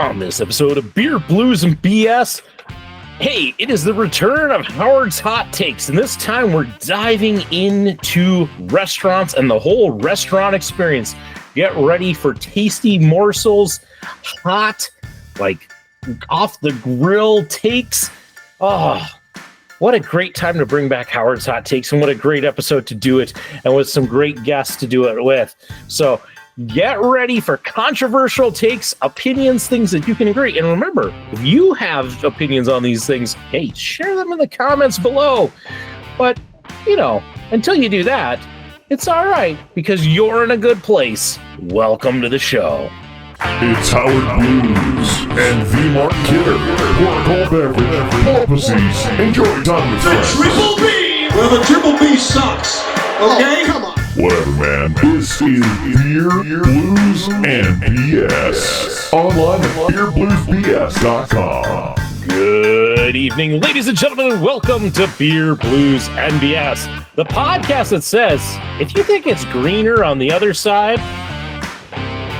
On this episode of Beer, Blues, and BS, hey, it is the return of Howard's Hot Takes, and this time we're diving into restaurants and the whole restaurant experience. Get ready for tasty morsels, hot, like off the grill takes. Oh, what a great time to bring back Howard's Hot Takes, and what a great episode to do it, and with some great guests to do it with. So get ready for controversial takes, opinions, things that you can agree. And remember, if you have opinions on these things, hey, share them in the comments below. But, you know, until you do that, it's all right, because you're in a good place. Welcome to the show. It's Howard Blues and V. Mark Kidder. Pour a cold beverage, pull up a seat, enjoy time with friends. Triple B! Well, the Triple B sucks. Okay? Come on. Whatever, man. This is Beer, Blues, and BS. Online at beerbluesbs.com. Good evening, ladies and gentlemen, and welcome to Beer, Blues, and BS, the podcast that says, if you think it's greener on the other side,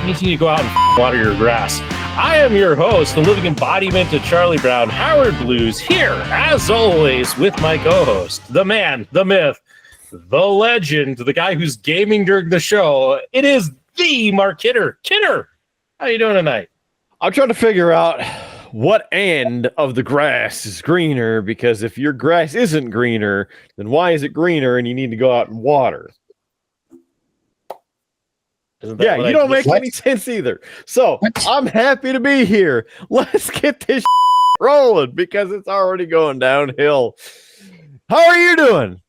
you need to go out and water your grass. I am your host, the living embodiment of Charlie Brown, Howard Blues, here, as always, with my co-host, the man, the myth, the legend, the guy who's gaming during the show. It is the Mark Kidder. Kidder, how you doing tonight? I'm trying to figure out what end of the grass is greener, because if your grass isn't greener, then why is it greener and you need to go out and water? Yeah, you don't make any sense either. So I'm happy to be here. Let's get this rolling, because it's already going downhill. How are you doing?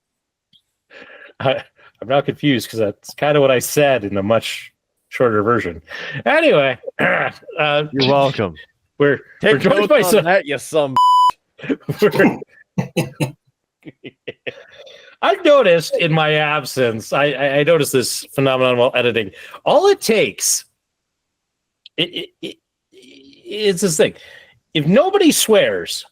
I'm now confused, because that's kind of what I said in a much shorter version. Anyway, you're welcome. We're joined by some. That, you some. I've noticed in my absence, I noticed this phenomenon while editing. All it takes, it's this thing. If nobody swears,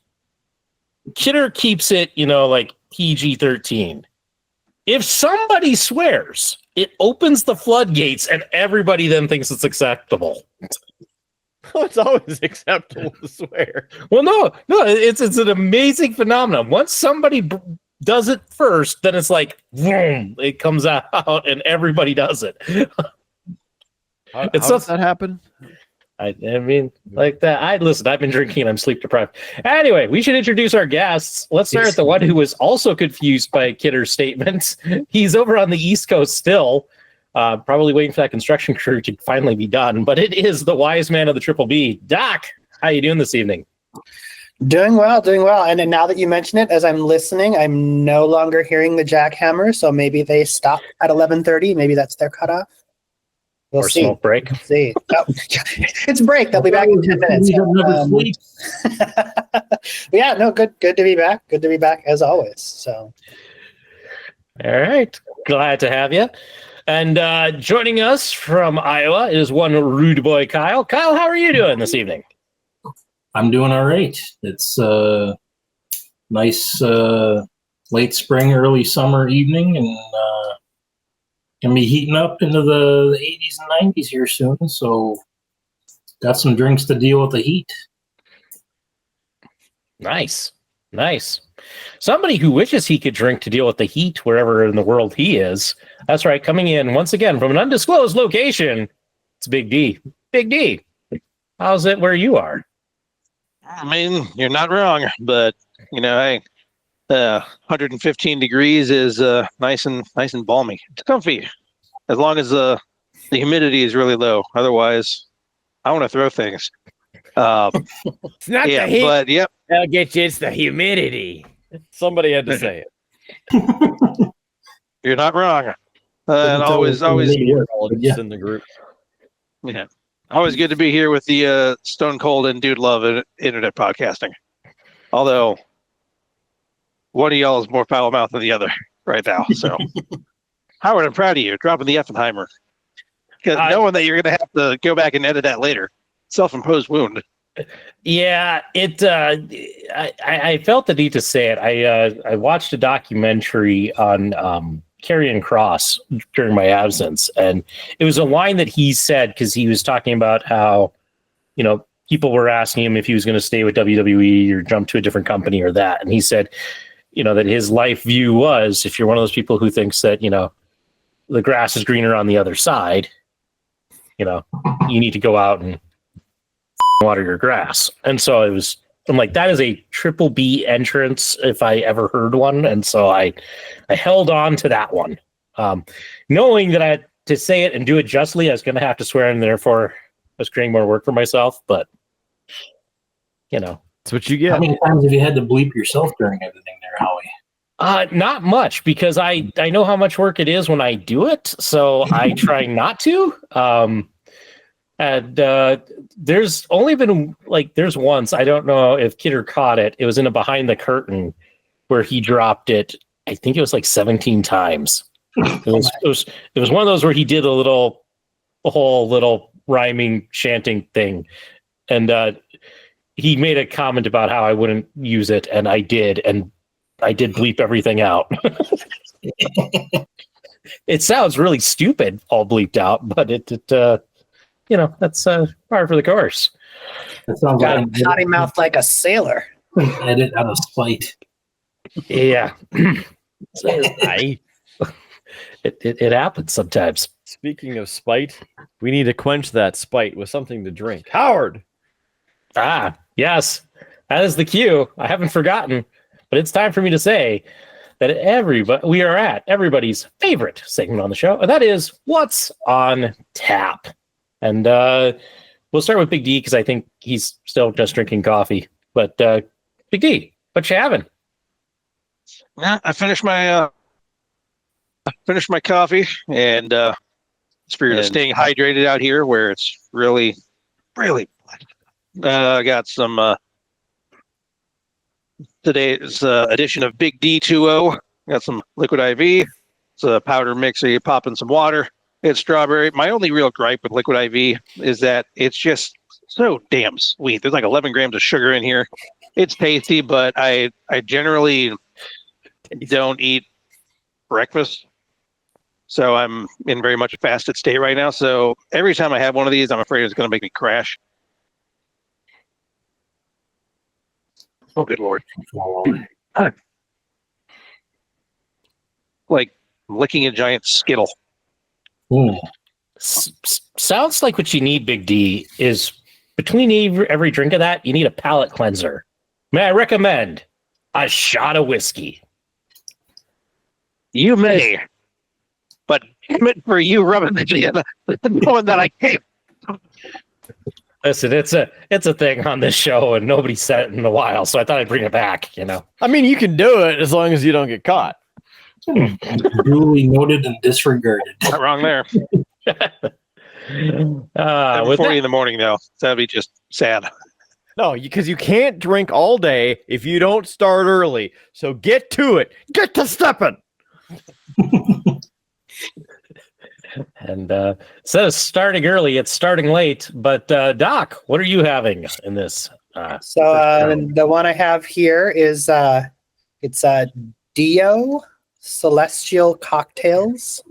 Kidder keeps it, like PG-13. If somebody swears, it opens the floodgates, and everybody then thinks it's acceptable. It's always acceptable to swear. Well, no, it's an amazing phenomenon. Once somebody does it first, then it's like, boom, it comes out, and everybody does it. How does that happen? I mean, like that. I've been drinking and I'm sleep deprived. Anyway, we should introduce our guests. Let's start with the one who was also confused by Kidder's statements. He's over on the East Coast still, probably waiting for that construction crew to finally be done. But it is the wise man of the Triple B, Doc. How you doing this evening? Doing well. And then now that you mention it, as I'm listening, I'm no longer hearing the jackhammer. So maybe they stop at 11:30. Maybe that's their cutoff. We'll see. Smoke break. We'll see. Oh, it's break. They'll be back in 10 minutes. Yeah, no, good to be back. Good to be back as always. So, all right, glad to have you. And joining us from Iowa is one Rudeboy Kyle. Kyle, how are you doing this evening? I'm doing all right. It's nice late spring, early summer evening, and gonna be heating up into the 80s and 90s here soon. So got some drinks to deal with the heat. Nice. Somebody who wishes he could drink to deal with the heat wherever in the world he is. That's right. Coming in once again from an undisclosed location. It's Big D. Big D. How's it where you are? I mean, you're not wrong, but hey, 115 degrees is nice and balmy. It's comfy, as long as the humidity is really low. Otherwise, I want to throw things. It's not the heat, but yep, that'll get you. It's the humidity. Somebody had to say it. You're not wrong. And always in the group. Yeah, always good to be here with the Stone Cold and Dude Love internet podcasting. Although one of y'all is more foul mouth than the other right now. So, Howard, I'm proud of you dropping the Effenheimer, because knowing that you're going to have to go back and edit that later, self-imposed wound. Yeah, I felt the need to say it. I watched a documentary on Karrion Kross during my absence, and it was a line that he said, because he was talking about how, people were asking him if he was going to stay with WWE or jump to a different company or that. And he said, that his life view was, if you're one of those people who thinks that, the grass is greener on the other side, you need to go out and water your grass. And so I'm like, that is a triple B entrance if I ever heard one. And so I held on to that one, knowing that I had to say it and do it justly. I was going to have to swear, and therefore I was creating more work for myself. But, that's what you get. How many times have you had to bleep yourself during everything there, Howie? Not much, because I know how much work it is when I do it. So I try not to. And there's only been there's once, I don't know if Kidder caught it. It was in a behind the curtain where he dropped it. I think it was 17 times. It was one of those where he did a whole little rhyming chanting thing. And he made a comment about how I wouldn't use it. And I did. And I did bleep everything out. It sounds really stupid, all bleeped out, but that's par for the course. That sounds Got like a potty mouth like a sailor. edit out of spite. Yeah. It happens sometimes. Speaking of spite, we need to quench that spite with something to drink. Howard! Ah, yes. That is the cue. I haven't forgotten, but it's time for me to say that we are at everybody's favorite segment on the show, and that is What's on Tap. And we'll start with Big D, because I think he's still just drinking coffee. But Big D, what you having? I finished my coffee, and spirit of staying hydrated out here where it's really, really I got some today's edition of Big D2O. Got some liquid IV. It's a powder mix. So you pop in some water. It's strawberry. My only real gripe with liquid IV is that it's just so damn sweet. There's 11 grams of sugar in here. It's tasty, but I generally don't eat breakfast. So I'm in very much a fasted state right now. So every time I have one of these, I'm afraid it's going to make me crash. Oh, good Lord. Like licking a giant Skittle. Sounds like what you need, Big D, is between every drink of that, you need a palate cleanser. May I recommend a shot of whiskey? You may, but damn it for you rubbing the knowing that I can't. Listen, it's a thing on this show, and nobody's said it in a while, so I thought I'd bring it back. I mean, you can do it as long as you don't get caught. Duly noted and disregarded. Not wrong there. 7:40 in the morning, though. That'd be just sad. No, because you can't drink all day if you don't start early. So get to it. Get to stepping. And instead of starting early, it's starting late. But Doc, what are you having in this? The one I have here is it's Dio Celestial Cocktails,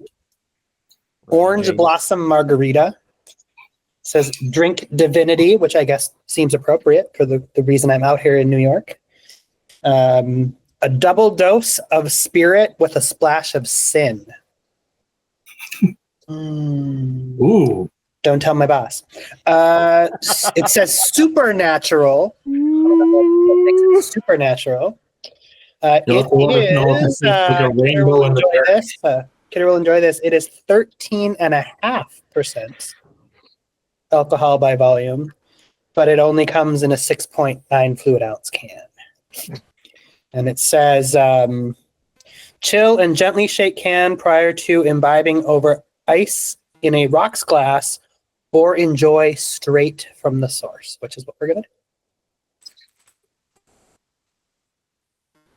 Orange Blossom Margarita. It says drink divinity, which I guess seems appropriate for the reason I'm out here in New York. A double dose of spirit with a splash of sin. Ooh. Don't tell my boss. It says supernatural. I don't know what makes it supernatural. Kidder will enjoy this. Kidder will enjoy this. It is 13.5% alcohol by volume, but it only comes in a 6.9 fluid ounce can. And it says, chill and gently shake can prior to imbibing over ice in a rocks glass, or enjoy straight from the source, which is what we're going to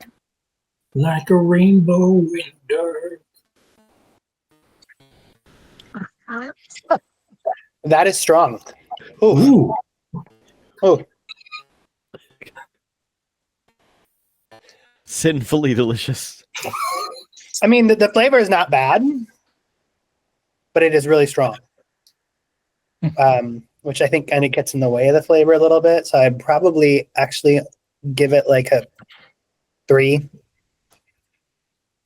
do. Like a rainbow in dark. That is strong. Ooh. Oh. Sinfully delicious. I mean, the flavor is not bad, but it is really strong. which I think kind of gets in the way of the flavor a little bit. So I'd probably actually give it like a 3.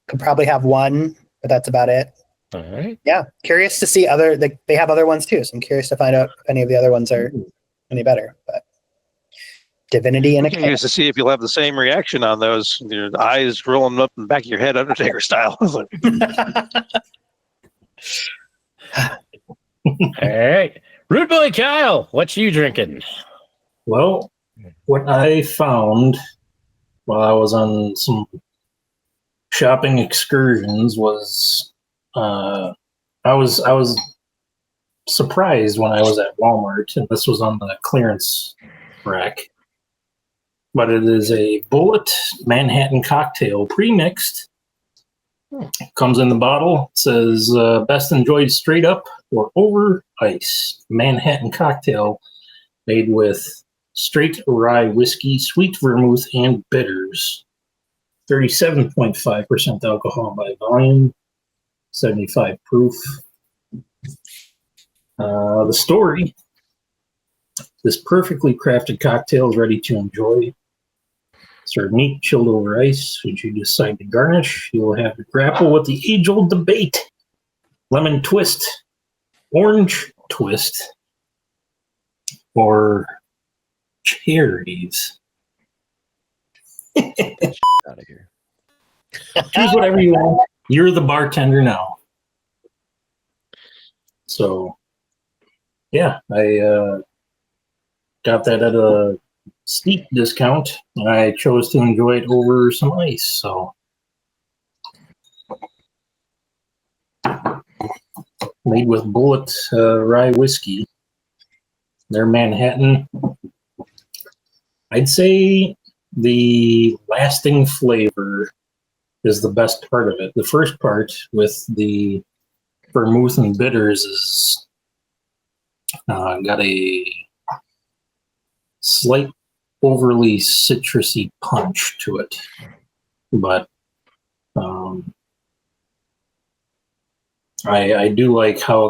Could probably have 1, but that's about it. All right. Yeah, curious to see they have other ones too. So I'm curious to find out if any of the other ones are any better. But Divinity in a can. Curious to see if you'll have the same reaction on those. Your eyes rolling up in the back of your head, Undertaker style. All right. Rudeboy Kyle, what you drinking? Well, what I found while I was on some shopping excursions was I was surprised when I was at Walmart, and this was on the clearance rack. But it is a Bullet Manhattan cocktail pre-mixed. Comes in the bottle. It says best enjoyed straight up or over ice. Manhattan cocktail made with straight rye whiskey, sweet vermouth, and bitters. 37.5% alcohol by volume. 75 proof. The story. This perfectly crafted cocktail is ready to enjoy. Serve neat, chilled over ice. Should you decide to garnish, you will have to grapple with the age-old debate. Lemon twist, orange twist, or cherries. Out of here. Choose whatever you want. You're the bartender now. So, yeah, I got that at a steep discount, and I chose to enjoy it over some ice. So, made with Bullet rye whiskey. They're Manhattan. I'd say the lasting flavor is the best part of it. The first part with the vermouth and bitters is got a slight overly citrusy punch to it, but I do like how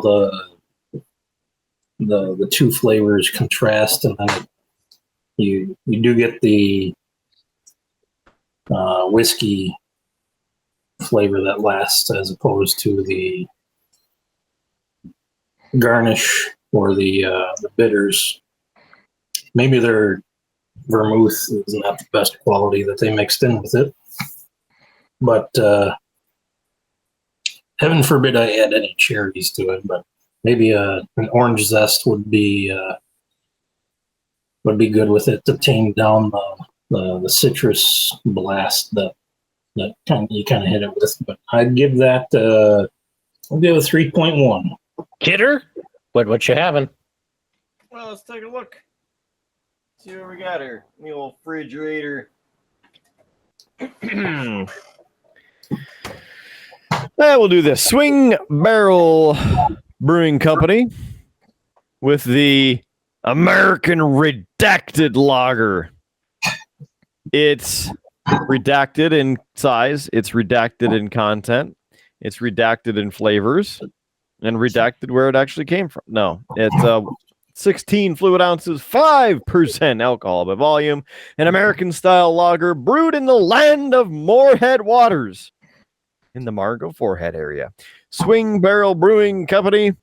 the two flavors contrast, and then you do get the whiskey flavor that lasts, as opposed to the garnish or the bitters. Maybe their vermouth is not the best quality that they mixed in with it, but heaven forbid I add any cherries to it. But maybe an orange zest would be good with it to tame down the citrus blast that you kind of hit it with. But I'd give that I'll give it 3.1. Kidder, what you having? Well, let's take a look. See what we got here. The old refrigerator. We'll do this. Swing Barrel Brewing Company with the American Redacted Logger. It's redacted in size. It's redacted in content. It's redacted in flavors. And redacted where it actually came from. No, it's 16 fluid ounces, 5% alcohol by volume, an American-style lager brewed in the land of Moorhead waters in the Margot Forehead area. Swing Barrel Brewing Company.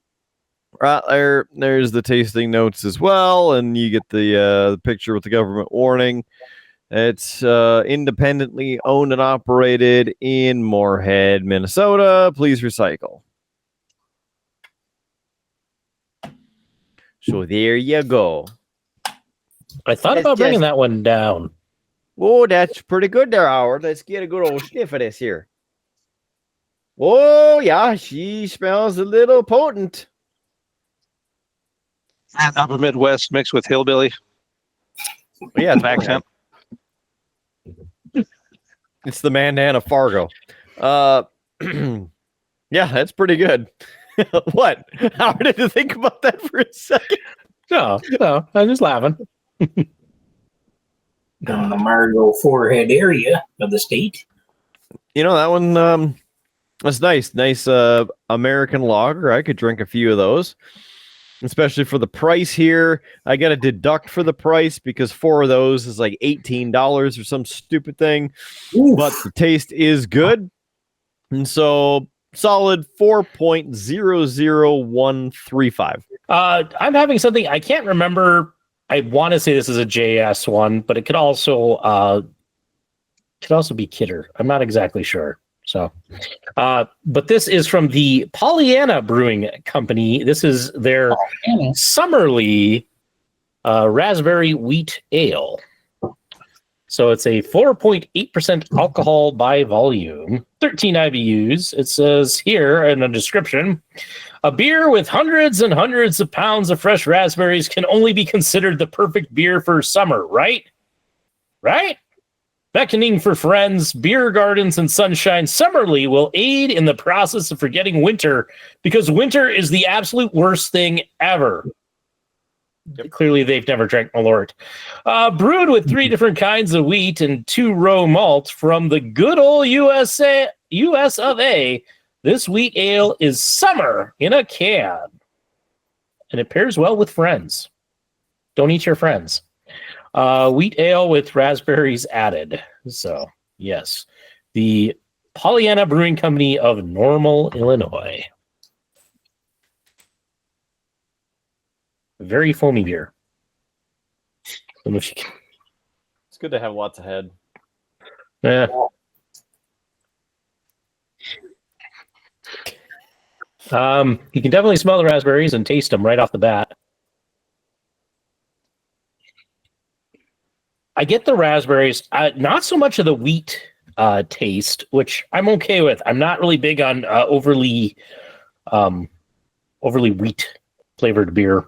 Right there, there's the tasting notes as well, and you get the picture with the government warning. It's independently owned and operated in Moorhead, Minnesota. Please recycle. So there you go. I thought about bringing that one down. Oh, that's pretty good there, Howard. Let's get a good old sniff of this here. Oh, yeah, she smells a little potent. Upper Midwest mixed with hillbilly. Yeah, it's accent. It's the Mandan of Fargo. Yeah, that's pretty good. What? How did you think about that for a second? No, I'm just laughing. In the Margot Forehead area of the state. You know, that one, that's nice. Nice American lager. I could drink a few of those. especially for the price here. I got to deduct for the price because 4 of those is like $18 or some stupid thing. Oof. But the taste is good. And so solid 4.00135. I'm having something I can't remember. I want to say this is a JS one, but it could also be Kidder. I'm not exactly sure. So, but this is from the Polyanna Brewing Company. This is their Summerly Raspberry Wheat Ale. So it's a 4.8% alcohol by volume, 13 IBUs. It says here in the description, a beer with hundreds and hundreds of pounds of fresh raspberries can only be considered the perfect beer for summer, right? Right? Beckoning for friends, beer gardens, and sunshine, Summerly will aid in the process of forgetting winter because winter is the absolute worst thing ever. Clearly, they've never drank Malort. Brewed with 3 different kinds of wheat and 2 row malt from the good old US of A, this wheat ale is summer in a can. And it pairs well with friends. Don't eat your friends. Wheat ale with raspberries added. So, yes. The Polyanna Brewing Company of Normal, Illinois. Very foamy beer. It's good to have lots of head. Yeah. You can definitely smell the raspberries and taste them right off the bat. I get the raspberries, not so much of the wheat taste, which I'm okay with. I'm not really big on overly wheat flavored beer.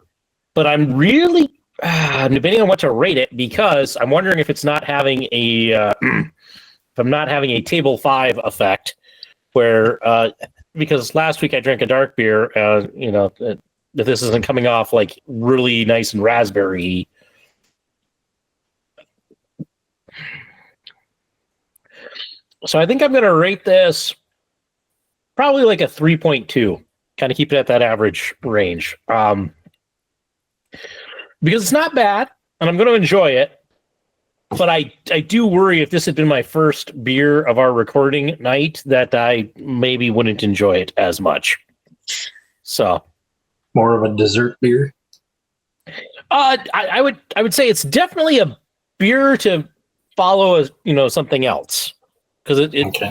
But I'm really debating on what to rate it because I'm wondering if it's not having a if I'm not having a table 5 effect where because last week I drank a dark beer, that this isn't coming off like really nice and raspberry. So I think I'm going to rate this probably like a 3.2, kind of keep it at that average range. Because it's not bad, and I'm going to enjoy it. But I do worry if this had been my first beer of our recording night that I maybe wouldn't enjoy it as much. So, More of a dessert beer. I would say it's definitely a beer to follow something else because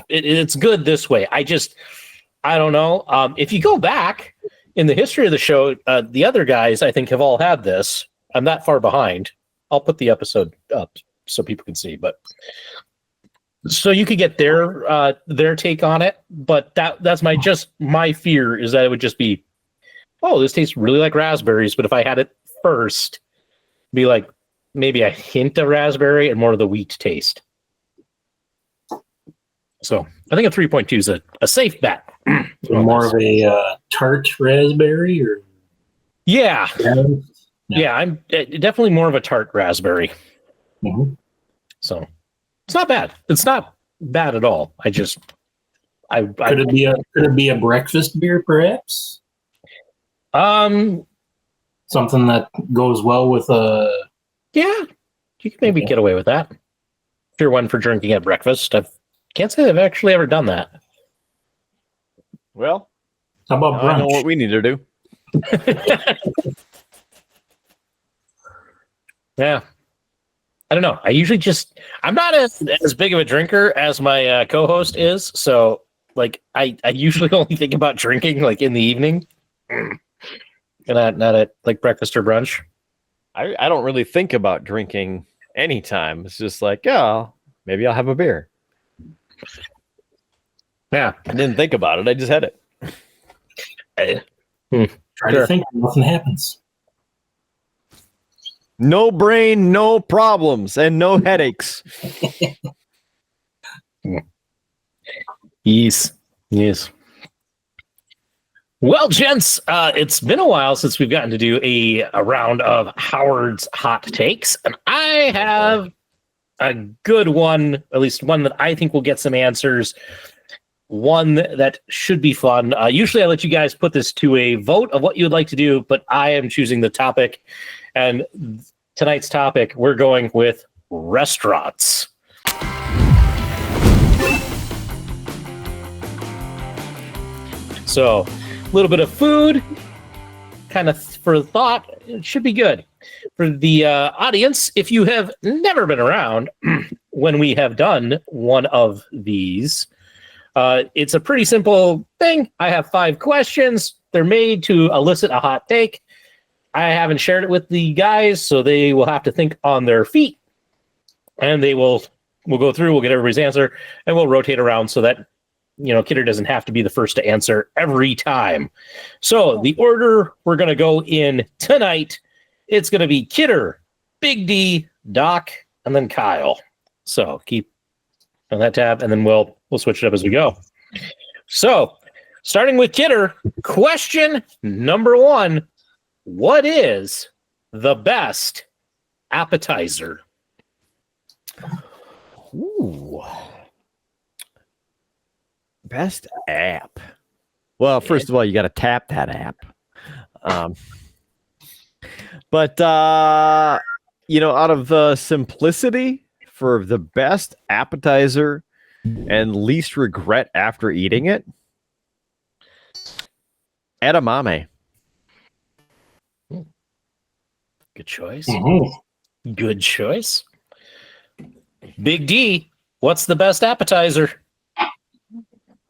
it's good this way. I don't know. If you go back in the history of the show, the other guys I think have all had this. I'm that far behind. I'll put the episode up so people can see, but so you could get their take on it. But that's my fear is that it would just be, oh, this tastes really like raspberries. But if I had it first, be like maybe a hint of raspberry and more of the wheat taste. So I think a 3.2 is a safe bet. More of a tart raspberry, or yeah. I'm definitely more of a tart raspberry. Mm-hmm. So it's not bad. It's not bad at all. Could it be a breakfast beer, perhaps? Something that goes well with a. Yeah, you can maybe get away with that. If you're one for drinking at breakfast, I can't say I've actually ever done that. Well, how about brunch? I know what we need to do. Yeah. I don't know. I'm not as big of a drinker as my co-host is. So like I usually only think about drinking like in the evening and not at like breakfast or brunch. I don't really think about drinking anytime. It's just like, yeah, maybe I'll have a beer. Yeah. I didn't think about it. I just had it. Try to think, nothing happens. No brain, no problems, and no headaches. Yes. Well, gents, it's been a while since we've gotten to do a round of Howard's Hot Takes, and I have a good one, at least one that I think will get some answers. one that should be fun. Usually I let you guys put this to a vote of what you would like to do, but I am choosing the topic. And tonight's topic, we're going with restaurants. So a little bit of food, kind of for thought. It should be good. For the audience, if you have never been around when we have done one of these, it's a pretty simple thing. I have 5 questions. They're made to elicit a hot take. I haven't shared it with the guys, so they will have to think on their feet. And we'll go through, we'll get everybody's answer, and we'll rotate around so that, Kidder doesn't have to be the first to answer every time. So the order we're going to go in tonight, it's going to be Kidder, Big D, Doc, and then Kyle. So keep on that tab, and then we'll switch it up as we go. So starting with Kidder, question number 1. What is the best appetizer? Ooh. Best app. Well, first of all, you got to tap that app. But out of simplicity for the best appetizer and least regret after eating it, edamame. Good choice. Good choice. Big D, what's the best appetizer?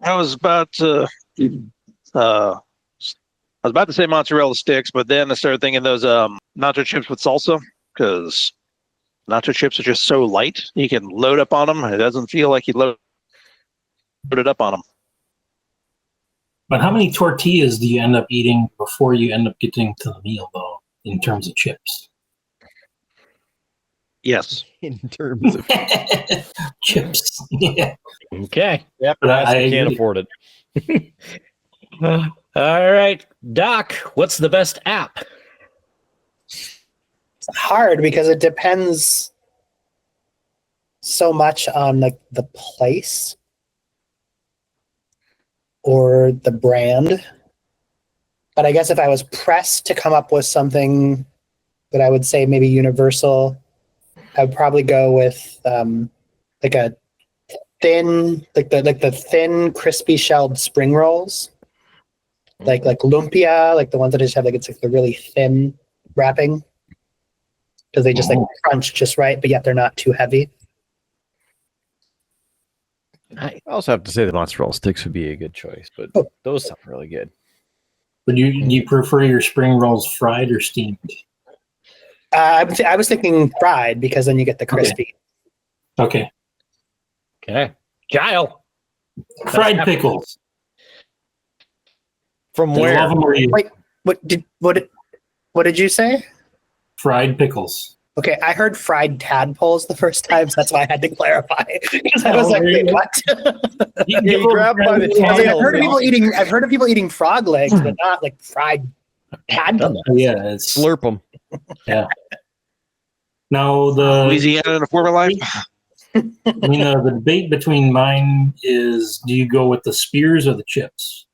I was about to say mozzarella sticks, but then I started thinking those nacho chips with salsa, because nacho chips are just so light. You can load up on them. It doesn't feel like you loaded up on them. But how many tortillas do you end up eating before you end up getting to the meal, though, in terms of chips? Yes. In terms of chips. Yeah. Okay. Yep, but I can't afford it. All right. Doc, what's the best app? It's hard because it depends so much on the place or the brand. But I guess if I was pressed to come up with something that I would say maybe universal, I would probably go with like a thin, like the thin, crispy shelled spring rolls, like lumpia, like the ones that just have it's like the really thin wrapping, because they just crunch just right, but yet they're not too heavy. I also have to say the mozzarella sticks would be a good choice, but those sound really good. Would you prefer your spring rolls fried or steamed? I was thinking fried, because then you get the crispy. Okay. Kyle. Fried pickles. From I where? love 'em where you- Wait, what did you say? Fried pickles. Okay, I heard fried tadpoles the first time, so that's why I had to clarify. Because I was like, wait, what? You grab by the I was like, tail. I've heard of people eating frog legs, but not like fried tadpoles. Yeah, it's Slurp them. yeah. Now the Louisiana in a former life. the debate between mine is: do you go with the spears or the chips?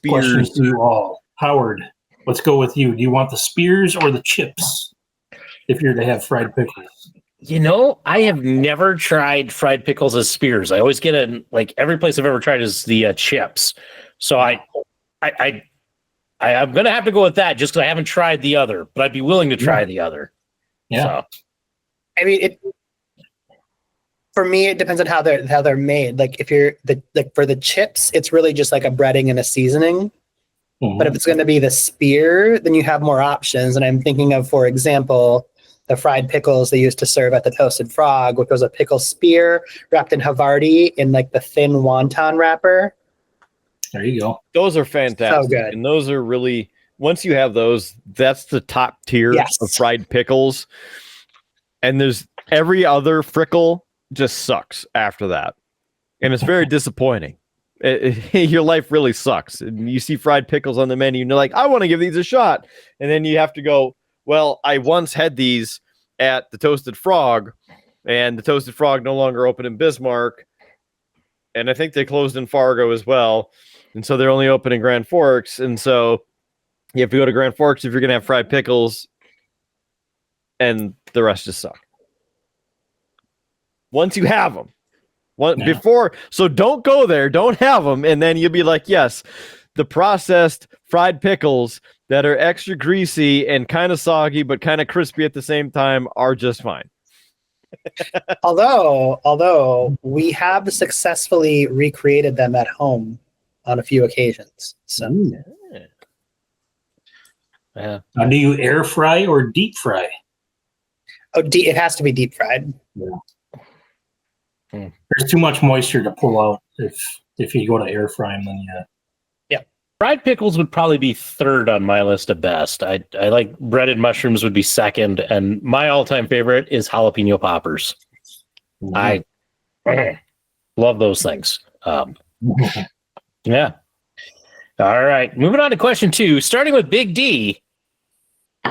Question Spears. to you all. Howard, let's go with you. Do you want the spears or the chips if you're to have fried pickles? I have never tried fried pickles as spears. I always get every place I've ever tried is the chips. So I'm going to have to go with that just because I haven't tried the other, but I'd be willing to try the other. Yeah. So. I mean, for me, it depends on how they're made. Like if you're for the chips, it's really just like a breading and a seasoning. Mhm. But if it's going to be the spear, then you have more options. And I'm thinking of, for example, the fried pickles they used to serve at the Toasted Frog, which was a pickle spear wrapped in Havarti in like the thin wonton wrapper. There you go. Those are fantastic. So good. And those are really, once you have those, that's the top tier of fried pickles. And there's every other frickle just sucks after that. And it's very disappointing. Your life really sucks. And you see fried pickles on the menu and you're like, I want to give these a shot. And then you have to go, well, I once had these at the Toasted Frog, and the Toasted Frog no longer open in Bismarck. and I think they closed in Fargo as well. And so they're only open in Grand Forks. And so you have to go to Grand Forks if you're going to have fried pickles, and the rest just suck. Once you have them, before, so don't go there, don't have them, and then you'll be like, yes, the processed fried pickles that are extra greasy and kind of soggy but kind of crispy at the same time are just fine. Although we have successfully recreated them at home on a few occasions. So, do you air fry or deep fry? Oh, it has to be deep fried. Yeah. There's too much moisture to pull out if you go to air fry them. Then Fried pickles would probably be third on my list of best. I like breaded mushrooms would be second, and my all-time favorite is jalapeno poppers. I love those things. Yeah. All right. Moving on to question 2, starting with Big D.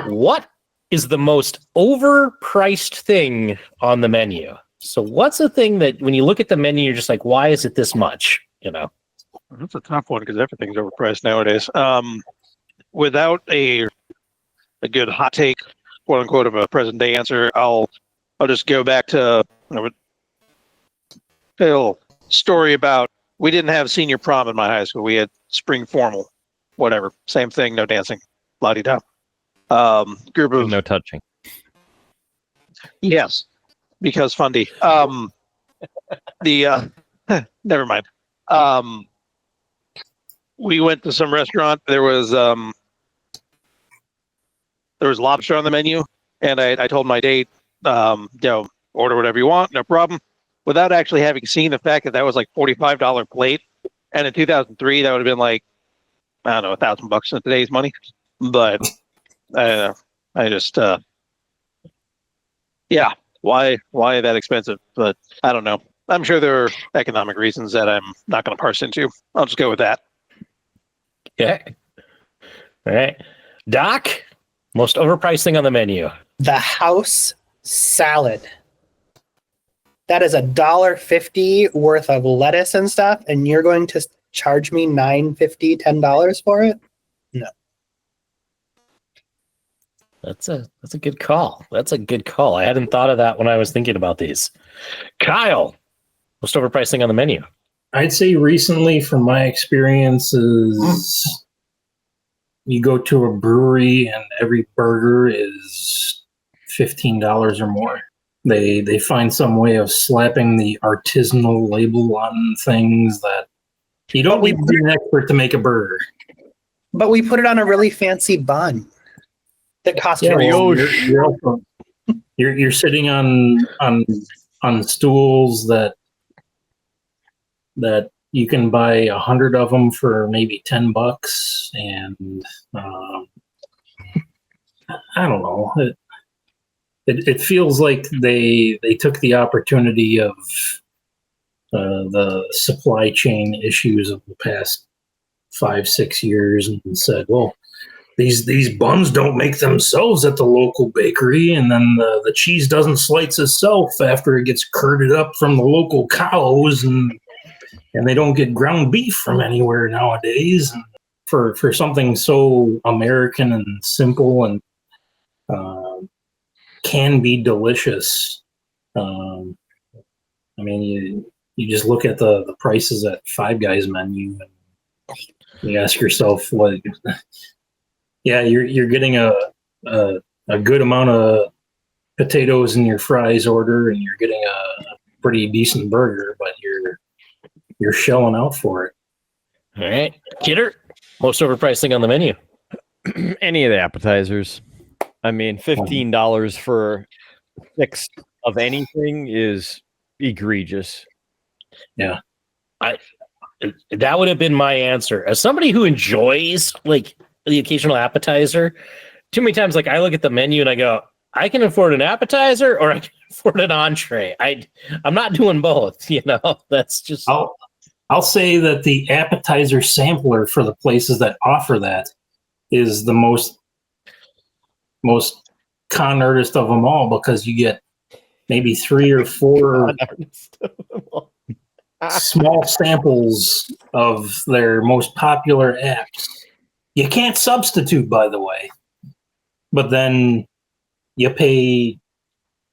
What is the most overpriced thing on the menu? So what's the thing that when you look at the menu, you're just like, why is it this much? You know? That's a tough one because everything's overpriced nowadays. Without a good hot take, quote unquote, of a present day answer, I'll just go back to a little story about we didn't have senior prom in my high school. We had spring formal, whatever, same thing, no dancing, la-di-da. Group of no touching. Yes, because fundy. Never mind. We went to some restaurant. There was lobster on the menu, and I told my date, order whatever you want, no problem, without actually having seen the fact that was like $45 plate, and in 2003 that would have been like, I don't know, $1,000 in today's money. But I just why that expensive? But I don't know. I'm sure there are economic reasons that I'm not going to parse into. I'll just go with that. Okay. All right. Doc, most overpriced thing on the menu. The house salad. That is $1.50 worth of lettuce and stuff, and you're going to charge me $9.50, $10 for it? No. That's a good call. That's a good call. I hadn't thought of that when I was thinking about these. Kyle, most overpriced thing on the menu. I'd say recently, from my experiences, you go to a brewery and every burger is $15 or more. They find some way of slapping the artisanal label on things that you don't need to be an expert to make a burger. But we put it on a really fancy bun that costs you're sitting on stools that you can buy 100 of them for maybe $10, and I don't know. It feels like they took the opportunity of the supply chain issues of the past 5-6 years and said, well, these buns don't make themselves at the local bakery, and then the cheese doesn't slice itself after it gets curded up from the local cows, and they don't get ground beef from anywhere nowadays. And for something so American and simple and can be delicious, I mean, you just look at the prices at Five Guys menu and you ask yourself, what? Yeah, you're getting a good amount of potatoes in your fries order, and you're getting a pretty decent burger, but you're shelling out for it. All right. Kidder, most overpriced thing on the menu. Any of the appetizers. I mean, $15 for 6 of anything is egregious. Yeah. That would have been my answer. As somebody who enjoys like the occasional appetizer, too many times like I look at the menu and I go, I can afford an appetizer or I can afford an entree. I'm not doing both, you know. That's just I'll say that the appetizer sampler for the places that offer that is the most con artist of them all, because you get maybe 3 or 4 small samples of their most popular apps. You can't substitute, by the way, but then you pay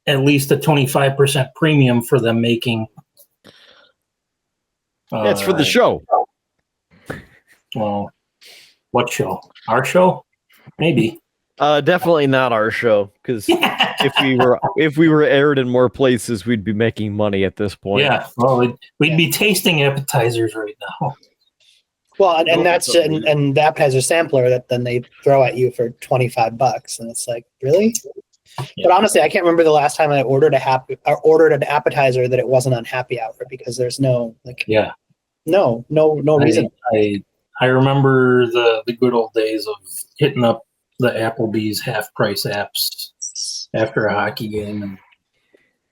at least a 25% premium for them making. It's for the show. Well, what show? Our show? Maybe. Definitely not our show, because if we were aired in more places, we'd be making money at this point. Yeah, well, we'd be tasting appetizers right now. Well, and that's and the appetizer sampler that then they throw at you for $25, and it's like, really? Yeah. But honestly, I can't remember the last time I ordered an appetizer that it wasn't on happy hour, because there's no no reason. I remember the good old days of hitting up the Applebee's half price apps after a hockey game,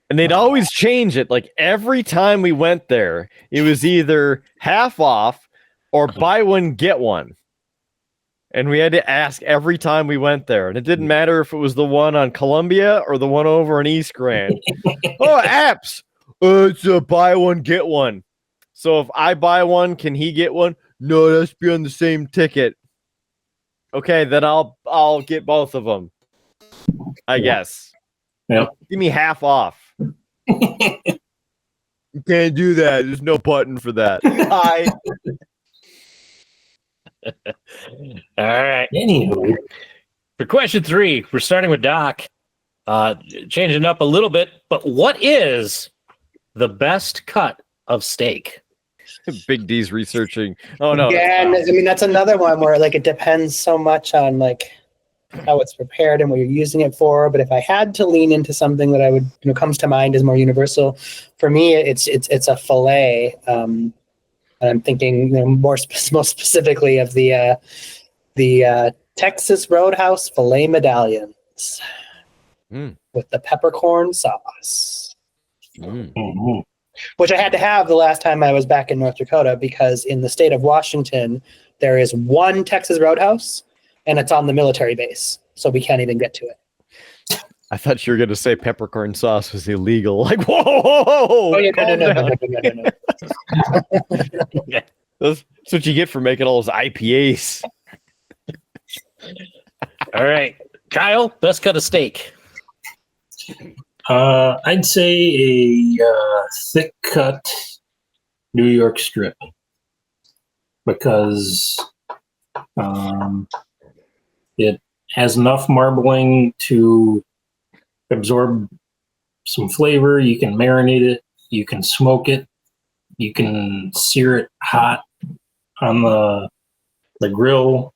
and they'd always change it. Like every time we went there, it was either half off or buy one get one. And we had to ask every time we went there. And it didn't matter if it was the one on Columbia or the one over in East Grand. Oh, apps. It's a buy one, get one. So if I buy one, can he get one? No, that's be on the same ticket. Okay, then I'll get both of them. I guess. Yep. Give me half off. You can't do that. There's no button for that. Hi. All right. Anywho, for question 3, we're starting with Doc. Changing up a little bit, but what is the best cut of steak? Big D's researching. Oh no. Yeah, and I mean that's another one where like it depends so much on like how it's prepared and what you're using it for. But if I had to lean into something that I would comes to mind as more universal, for me it's a fillet. I'm thinking most specifically of the Texas Roadhouse filet medallions with the peppercorn sauce, which I had to have the last time I was back in North Dakota, because in the state of Washington, there is one Texas Roadhouse, and it's on the military base, so we can't even get to it. I thought you were going to say peppercorn sauce was illegal. Like, whoa! Oh, yeah, no. That's what you get for making all those IPAs. All right, Kyle, best cut of steak. I'd say a thick cut New York strip, because it has enough marbling to absorb some flavor. You can marinate it, you can smoke it, you can sear it hot on the grill.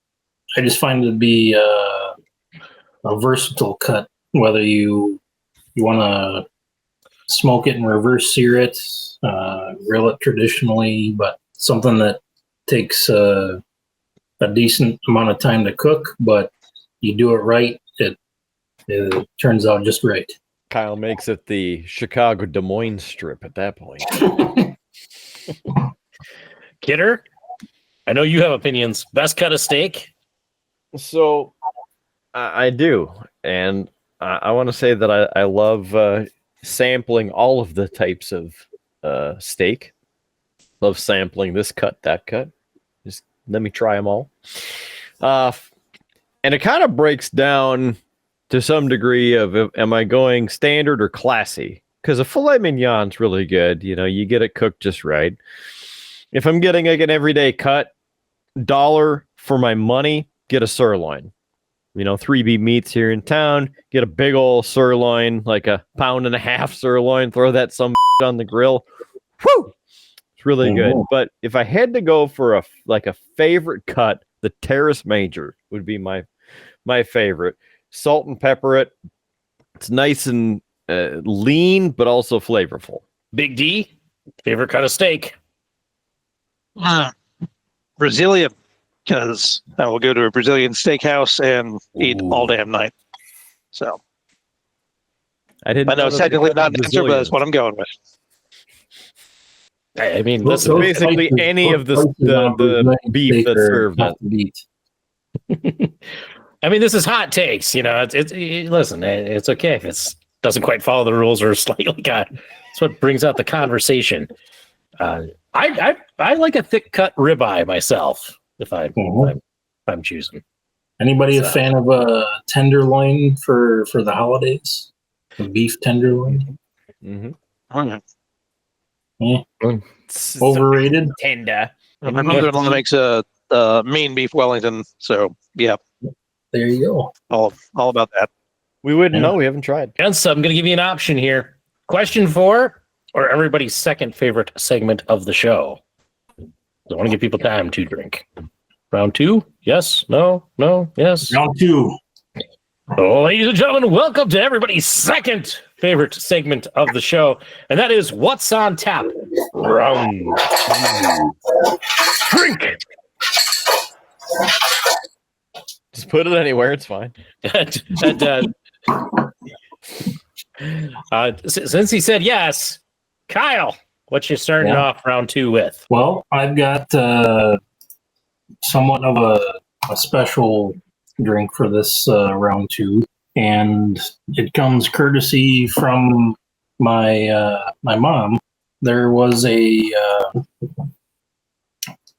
I just find it to be a versatile cut, whether you want to smoke it and reverse sear it, grill it traditionally, but something that takes a decent amount of time to cook, but you do it right, it turns out just right. Kyle makes it the Chicago Des Moines strip at that point. Kidder, I know you have opinions. Best cut of steak? So I do. And I want to say that I love sampling all of the types of steak. Love sampling this cut, that cut. Just let me try them all. And it kind of breaks down to some degree of, am I going standard or classy? Because a filet mignon's really good. You get it cooked just right. If I'm getting like an everyday cut, $1 for my money, get a sirloin. 3B Meats here in town, get a big old sirloin, like a 1.5 pound sirloin, throw that some on the grill. Whew! It's really good. But if I had to go for a favorite cut, the Terrace Major would be my favorite. Salt and pepper it. It's nice and lean, but also flavorful. Big D, favorite cut of steak? Brazilian, because I will go to a Brazilian steakhouse and eat all damn night. So I know it's technically not an answer, but that's what I'm going with. I mean, listen, basically any of the beef that's served. I mean, this is hot takes. Listen, it's okay if it doesn't quite follow the rules or slightly got. That's what brings out the conversation. I like a thick cut ribeye myself. If I'm choosing. Anybody a fan of a tenderloin for the holidays? A beef tenderloin? Mm-hmm. Overrated? Tender. My mother-in-law makes a mean beef Wellington, so yeah, There you go. all about that. We wouldn't know. We haven't tried. And so I'm going to give you an option here. Question 4, or everybody's second favorite segment of the show. I want to give people time to drink. Round 2? Yes? No? No? Yes? Round 2. Well, ladies and gentlemen, welcome to everybody's second favorite segment of the show, and that is What's on Tap? Round 2. Drink! Just put it anywhere. It's fine. Since he said yes, Kyle, what you starting off round 2 with? Well, I've got somewhat of a special drink for this round 2, and it comes courtesy from my mom. There was a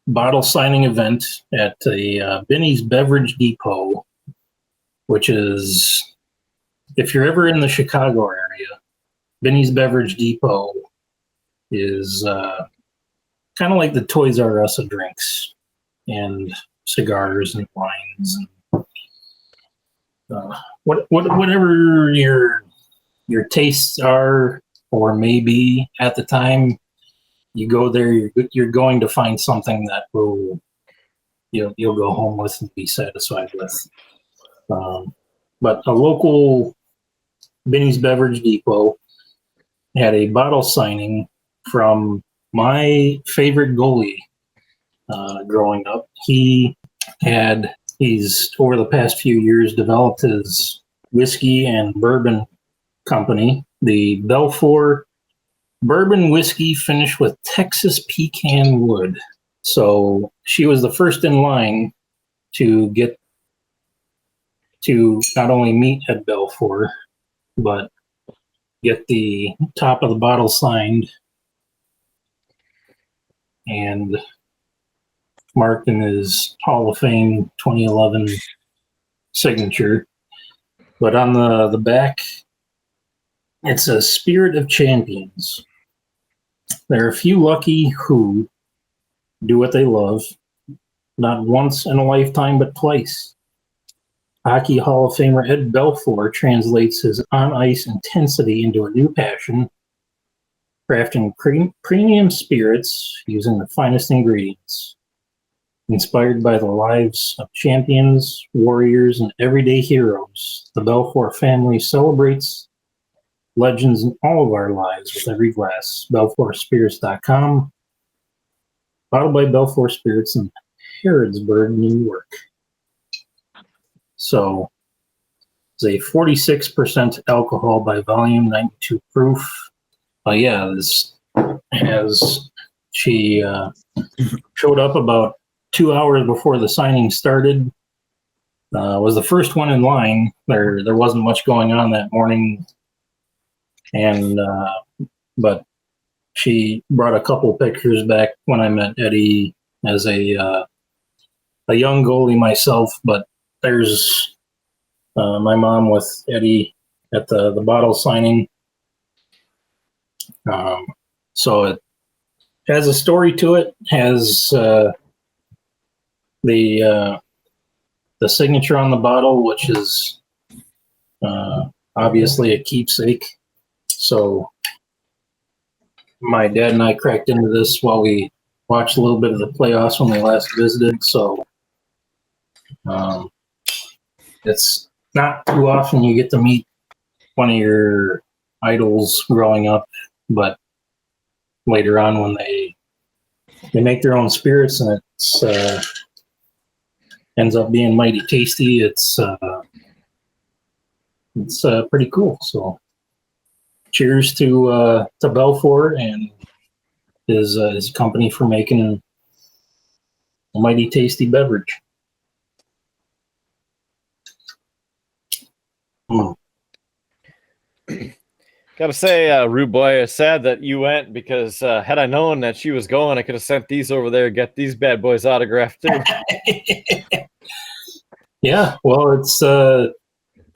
bottle signing event at the Benny's Beverage Depot, which is, if you're ever in the Chicago area, Benny's Beverage Depot is kind of like the Toys R Us of drinks and cigars and wines and whatever your tastes are, or maybe at the time you go there, you're going to find something that you'll go home with and be satisfied with. But a local Benny's Beverage Depot had a bottle signing from my favorite goalie growing up. He's over the past few years developed his whiskey and bourbon company, the Belfour Bourbon Whiskey finished with Texas pecan wood. So she was the first in line to get to not only meet at Belfour, but get the top of the bottle signed and marked in his Hall of Fame 2011 signature. But on the back, it says Spirit of Champions. There are a few lucky who do what they love, not once in a lifetime, but twice. Hockey Hall of Famer Ed Belfour translates his on-ice intensity into a new passion, crafting premium spirits using the finest ingredients. Inspired by the lives of champions, warriors, and everyday heroes, the Belfour family celebrates legends in all of our lives with every glass. BelfourSpirits.com. Bottled by Belfour Spirits in Harrodsburg, New York. So it's a 46% alcohol by volume, 92 proof. This has she showed up about 2 hours before the signing started. Was the first one in line. There wasn't much going on that morning, and but she brought a couple pictures back when I met Eddie as a young goalie myself. But there's my mom with Eddie at the bottle signing. So it has a story to it. Has the signature on the bottle, which is obviously a keepsake. So my dad and I cracked into this while we watched a little bit of the playoffs when they last visited. So it's not too often you get to meet one of your idols growing up, but later on when they make their own spirits and it's ends up being mighty tasty. It's pretty cool. So cheers to Belfour and his company for making a mighty tasty beverage. Gotta say, Rude Boy, it's sad that you went because had I known that she was going, I could have sent these over there, get these bad boys autographed too. Yeah, well, it's I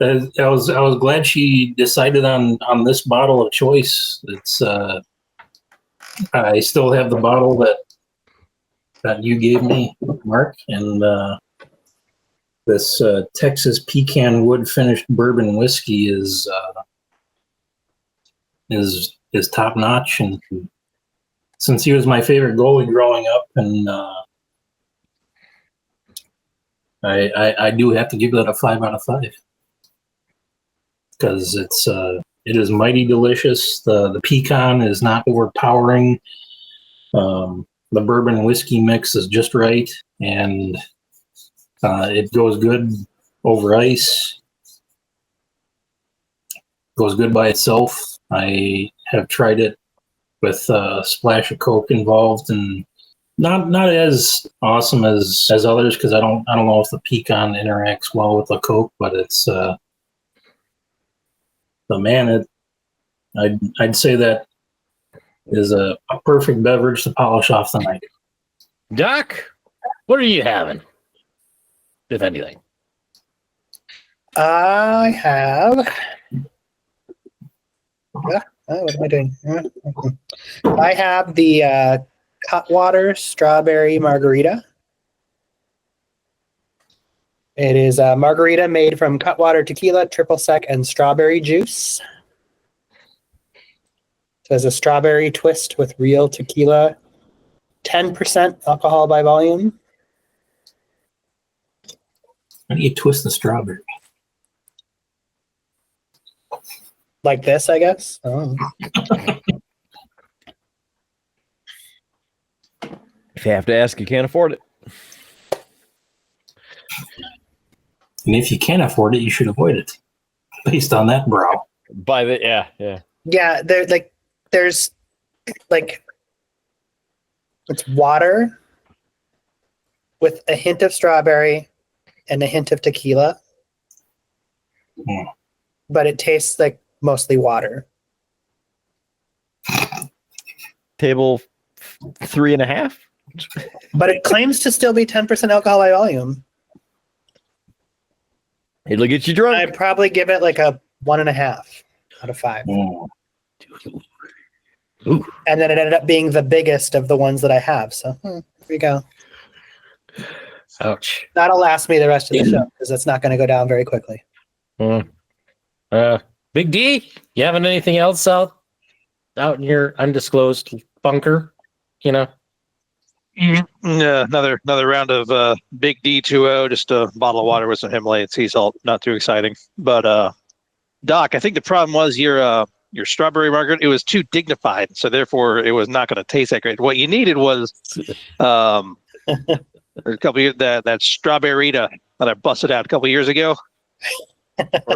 was glad she decided on this bottle of choice. It's I still have the bottle that you gave me, Mark, and this Texas pecan wood finished bourbon whiskey is top notch. And since he was my favorite goalie growing up, and I do have to give that a 5 out of 5 because it is mighty delicious. The pecan is not overpowering. The bourbon whiskey mix is just right, and it goes good over ice. Goes good by itself. I have tried it with a splash of Coke involved, and not as awesome as others because I don't know if the pecan interacts well with the Coke, but it's I'd say that is a perfect beverage to polish off the night. Doc, what are you having, if anything? I have. What am I doing? I have the Cutwater Strawberry Margarita. It is a margarita made from Cutwater tequila, triple sec, and strawberry juice. It has a strawberry twist with real tequila, 10% alcohol by volume. How do you twist the strawberry? Like this, I guess. Oh. If you have to ask, you can't afford it. And if you can't afford it, you should avoid it, based on that brow. Yeah. Yeah, there's it's water with a hint of strawberry and a hint of tequila. Mm. But it tastes like mostly water. Table 3.5. But it claims to still be 10% alcohol by volume. It'll get you drunk. I'd probably give it like a 1.5 out of 5. Mm. Ooh. And then it ended up being the biggest of the ones that I have. So here we go. Ouch. That'll last me the rest of the show because it's not going to go down very quickly. Big D, you having anything else out in your undisclosed bunker? You know? Another round of Big D2O, just a bottle of water with some Himalayan sea salt. Not too exciting. But Doc, I think the problem was your strawberry margarita, it was too dignified, so therefore it was not going to taste that great. What you needed was a couple years, that strawberryita that I busted out a couple years ago.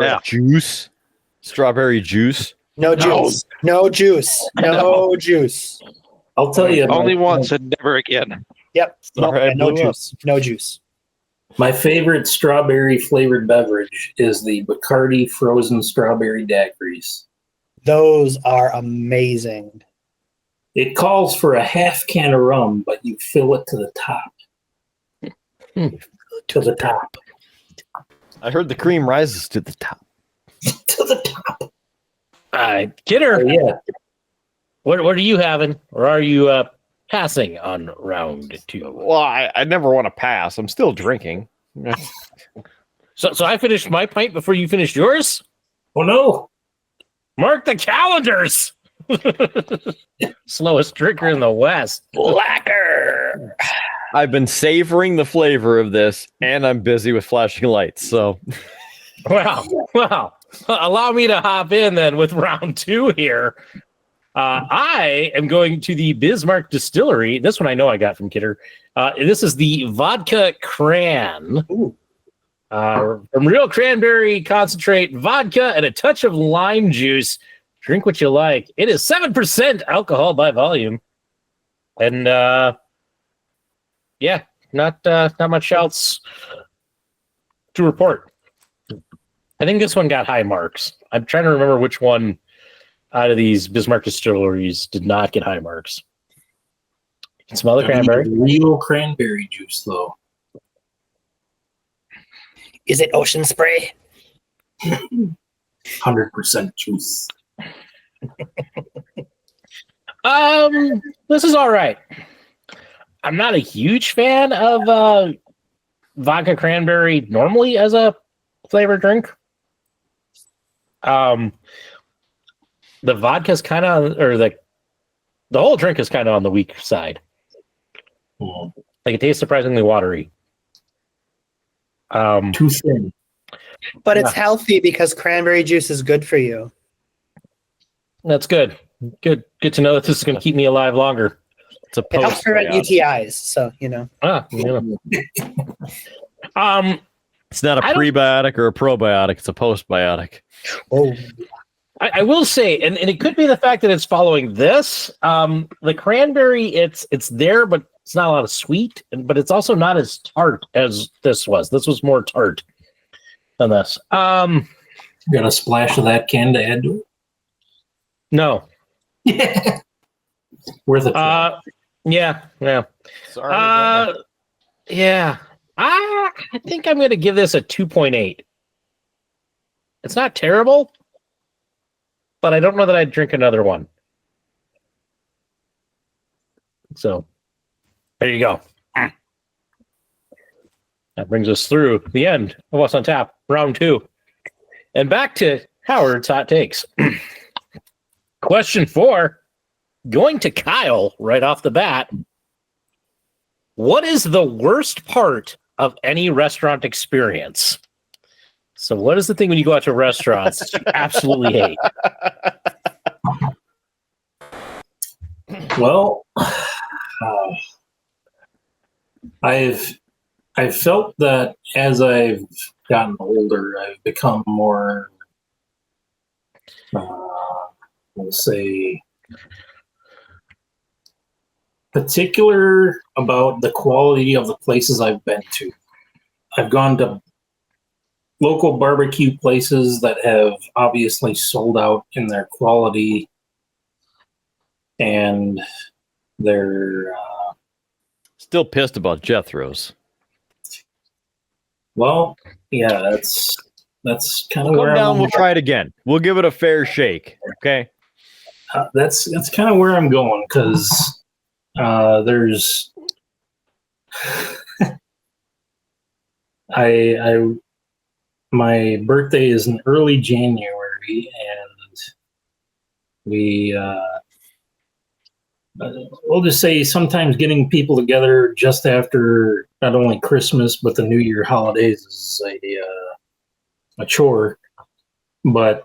Yeah. Juice. Strawberry juice. No juice. No juice. No juice. I'll tell you. Only once and never again. Yep. All right, no blue. juice. No juice. My favorite strawberry flavored beverage is the Bacardi frozen strawberry daiquiris. Those are amazing. It calls for a half can of rum, but you fill it to the top. To the top. I heard the cream rises to the top. To the top. Kidder, Yeah. what are you having? Or are you passing on round 2? Well, I never want to pass. I'm still drinking. So I finished my pint before you finished yours? Oh, no. Mark the calendars! Slowest drinker in the West. Blacker! I've been savoring the flavor of this, and I'm busy with flashing lights. So, Well, allow me to hop in then with round 2 here. I am going to the Bismarck Distillery. This one I know I got from Kidder. This is the Vodka Cran. From real cranberry concentrate, vodka, and a touch of lime juice. Drink what you like. It is 7% alcohol by volume. And yeah, not much else to report. I think this one got high marks. I'm trying to remember which one out of these Bismarck distilleries did not get high marks. You can smell the cranberry. Real cranberry juice, though. Is it ocean spray? 100% juice. This is all right. I'm not a huge fan of vodka cranberry normally as a flavored drink. The vodka's kind of, or the whole drink is kind of on the weak side. Like it tastes surprisingly watery. Too thin. But it's healthy because cranberry juice is good for you. That's good. Good to know that this is going to keep me alive longer. It's a It helps prevent postbiotic. UTIs, so you know. It's not a prebiotic or a probiotic. It's a postbiotic. Oh, I will say, and it could be the fact that it's following this. The cranberry, it's there, but it's not a lot of sweet, but it's also not as tart as this was. This was more tart than this. Got a splash of that can to add to it? No. Worth a try. Yeah. Sorry. Yeah. I think I'm going to give this a 2.8. It's not terrible, but I don't know that I'd drink another one. So, there you go. That brings us through the end of What's on Tap, round 2. And back to Howard's Hot Takes. Question 4, going to Kyle right off the bat. What is the worst part of any restaurant experience? So what is the thing when you go out to restaurants that you absolutely hate? Well, I've felt that as I've gotten older, I've become more, we'll say, particular about the quality of the places I've been to. I've gone to local barbecue places that have obviously sold out in their quality, and they're Still pissed about Jethro's. well, yeah, that's kind of Come where down. I'm We'll try it again. We'll give it a fair shake. Okay. that's kind of where I'm going, because there's my birthday is in early January, and we'll just say sometimes getting people together just after not only Christmas but the New Year holidays is a chore. But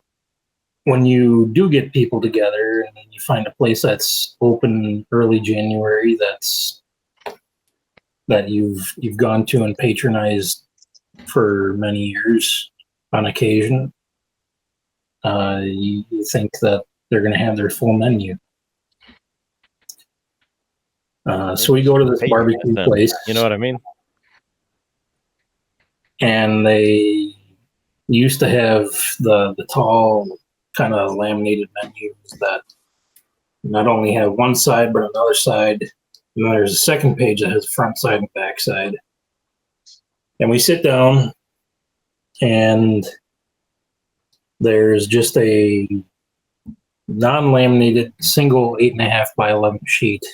when you do get people together and then you find a place that's open early January that you've gone to and patronized for many years on occasion, you think that they're going to have their full menu. So we go to this barbecue place. You know what I mean? And they used to have the tall kind of laminated menus that not only have one side but another side. And then there's a second page that has front side and back side. And we sit down, and there's just a non-laminated single 8.5 by 11 sheet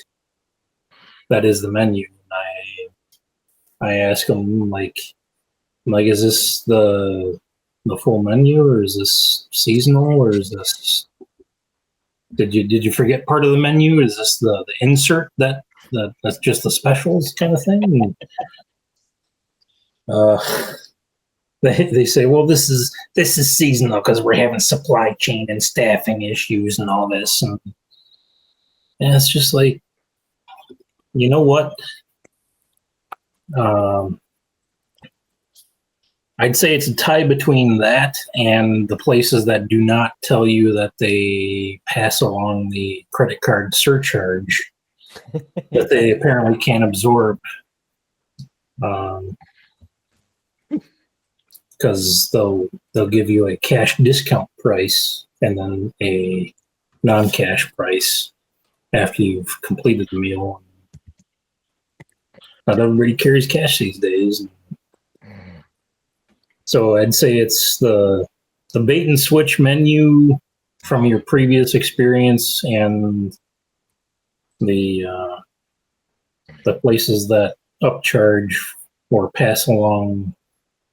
that is the menu. And I ask them, like, is this the full menu, or is this seasonal, or is this? Did you forget part of the menu? Is this the insert that's just the specials kind of thing? They say, well, this is seasonal because we're having supply chain and staffing issues and all this, and it's just like, you know what? I'd say it's a tie between that and the places that do not tell you that they pass along the credit card surcharge that they apparently can't absorb. Because they'll give you a cash discount price and then a non-cash price after you've completed the meal. Not everybody carries cash these days. So I'd say it's the bait and switch menu from your previous experience and the places that upcharge or pass along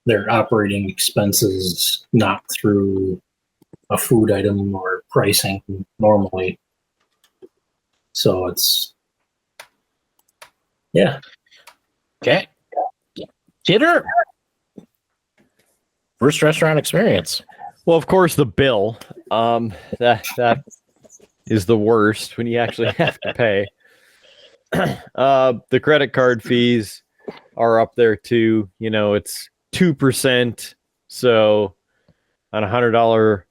their operating expenses, not through a food item or pricing normally. So it's, yeah. Okay. Kidder. First restaurant experience. Well, of course, the bill. That is the worst when you actually have to pay. The credit card fees are up there too. You know, it's 2%. So on $100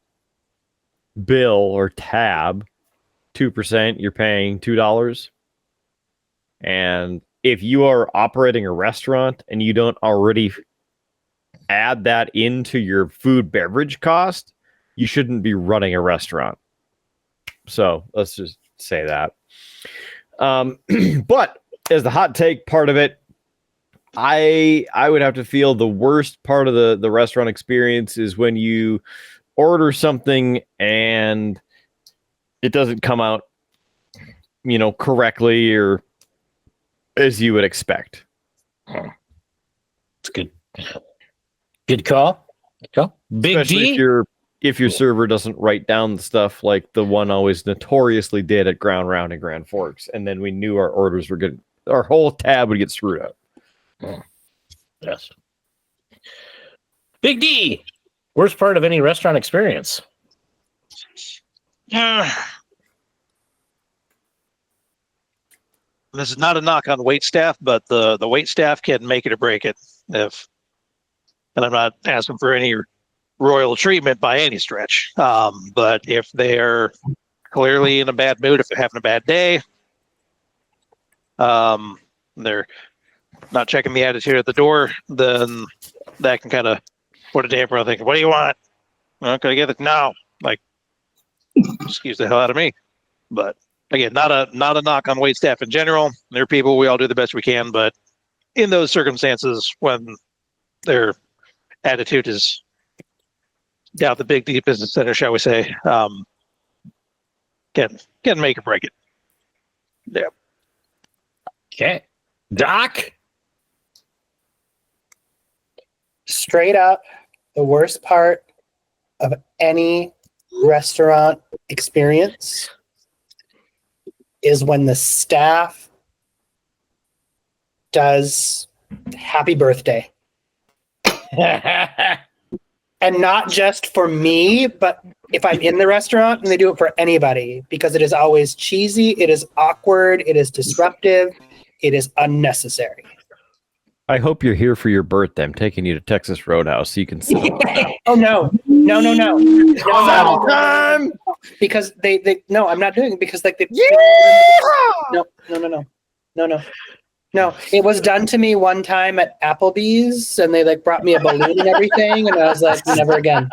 bill or tab, 2%, you're paying $2. And if you are operating a restaurant and you don't already add that into your food beverage cost, you shouldn't be running a restaurant. So let's just say that. But as the hot take part of it, I would have to feel the worst part of the restaurant experience is when you order something and it doesn't come out, correctly or as you would expect. It's good. Good call. Good call. Big Especially D. if your server doesn't write down the stuff like the one always notoriously did at Ground Round and Grand Forks, and then we knew our orders were good. Our whole tab would get screwed up. Yes. Big D. Worst part of any restaurant experience? This is not a knock on wait staff, but the wait staff can make it or break it. And I'm not asking for any royal treatment by any stretch. But if they're clearly in a bad mood, if they're having a bad day, they're not checking the attitude at the door, then that can kind of put a damper on thinking, what do you want? I'm going to get it now. Like, excuse the hell out of me. But again, not a knock on wait staff in general. They're people. We all do the best we can. But in those circumstances, when their attitude is down the big deep business center, shall we say, can make or break it. Yeah. Okay. Doc. Straight up, the worst part of any restaurant experience is when the staff does happy birthday. And not just for me, but if I'm in the restaurant, and they do it for anybody, because it is always cheesy, it is awkward, it is disruptive, it is unnecessary. I hope you're here for your birthday. I'm taking you to Texas Roadhouse so you can sit down. Oh no. Time! Because they no, I'm not doing it because like they No. It was done to me one time at Applebee's, and they like brought me a balloon and everything, and I was like, never again.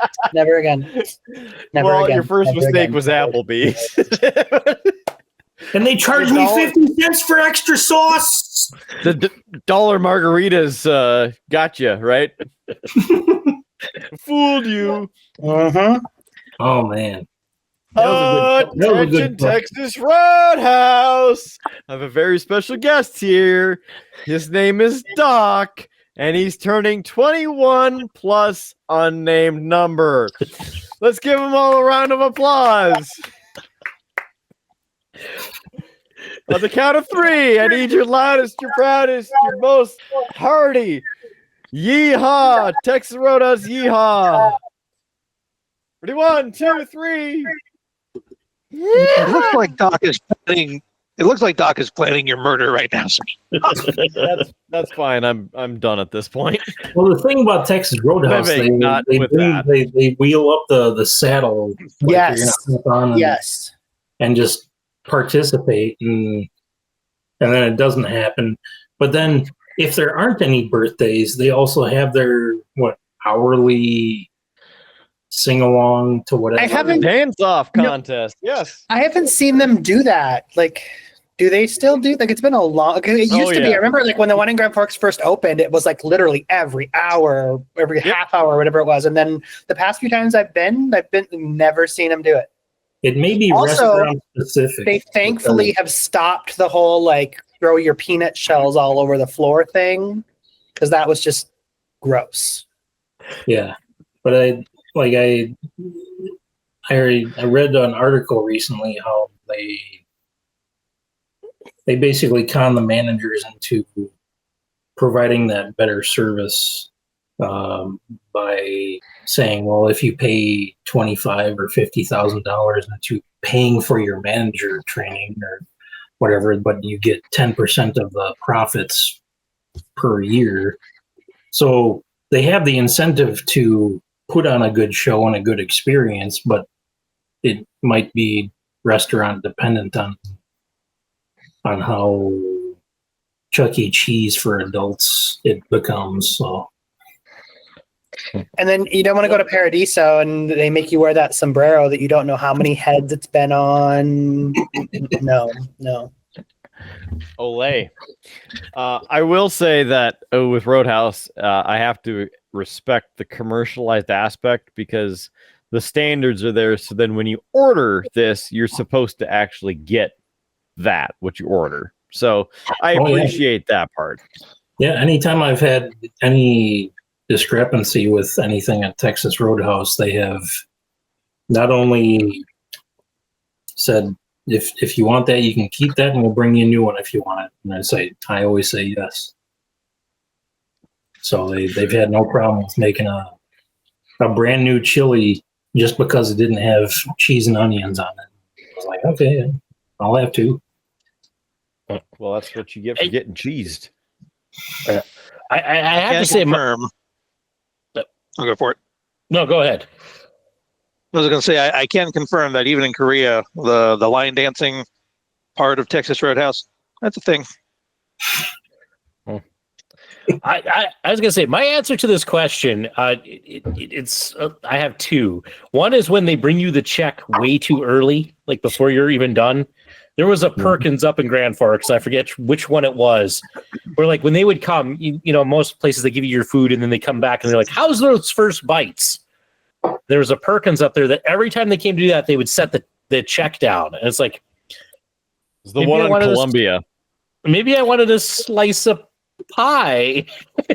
Well, your first mistake was Applebee's. And they charged me 50 cents for extra sauce. The dollar margaritas got you, right? Fooled you. Uh-huh. Oh, man. Attention, Texas Roadhouse. I have a very special guest here. His name is Doc, and he's turning 21 plus unnamed number. Let's give him all a round of applause. On the count of 3, I need your loudest, your proudest, your most hearty yeehaw. Texas Roadhouse yeehaw. Ready? 1, 2, 3. It looks like Doc is planning. It looks like Doc is planning your murder right now, sir. That's fine. I'm done at this point. Well, the thing about Texas Roadhouse, they wheel up the saddle. Yes. Yes. And just participate, and then it doesn't happen. But then, if there aren't any birthdays, they also have their hourly sing along to whatever. I haven't- Dance off No. contest. Yes. I haven't seen them do that. Like, do they still do? Like, it's been a long. It used Oh, to be. yeah. I remember, like when the one in Grand Forks first opened, it was like literally every hour, every Yep. half hour, whatever it was. And then the past few times I've been never seen them do it. It may be Also, restaurant specific. They thankfully have stopped the whole like throw your peanut shells all over the floor thing, because that was just gross. Yeah, but I read an article recently how they basically con the managers into providing that better service by saying, well, if you pay $25,000 or $50,000 into paying for your manager training or whatever, but you get 10% of the profits per year. So they have the incentive to put on a good show and a good experience, but it might be restaurant dependent on how Chuck E. Cheese for adults it becomes. So, And then you don't want to go to Paradiso and they make you wear that sombrero that you don't know how many heads it's been on. No. Olay. I will say that with Roadhouse, I have to respect the commercialized aspect because the standards are there. So then when you order this, you're supposed to actually get that, what you order. So I appreciate that part. yeah, anytime I've had any discrepancy with anything at Texas Roadhouse, they have not only said, if you want that, you can keep that and we'll bring you a new one if you want it. And I always say yes. So they've had no problem with making a brand new chili just because it didn't have cheese and onions on it. I was like, okay, I'll have to. Well, that's what you get for getting cheesed. I have to say, confirm. I'll go for it. no, go ahead. I was going to say I can confirm that even in Korea, the line dancing part of Texas Roadhouse, that's a thing. I was going to say my answer to this question. It's I have two. One is when they bring you the check way too early, like before you're even done. There was a Perkins up in Grand Forks. I forget which one it was. Where like when they would come, you know, most places they give you your food and then they come back and they're like, "How's those first bites?" There was a Perkins up there that every time they came to do that, they would set the check down, and it's like It's the one in Columbia. Maybe I wanted a slice of pie,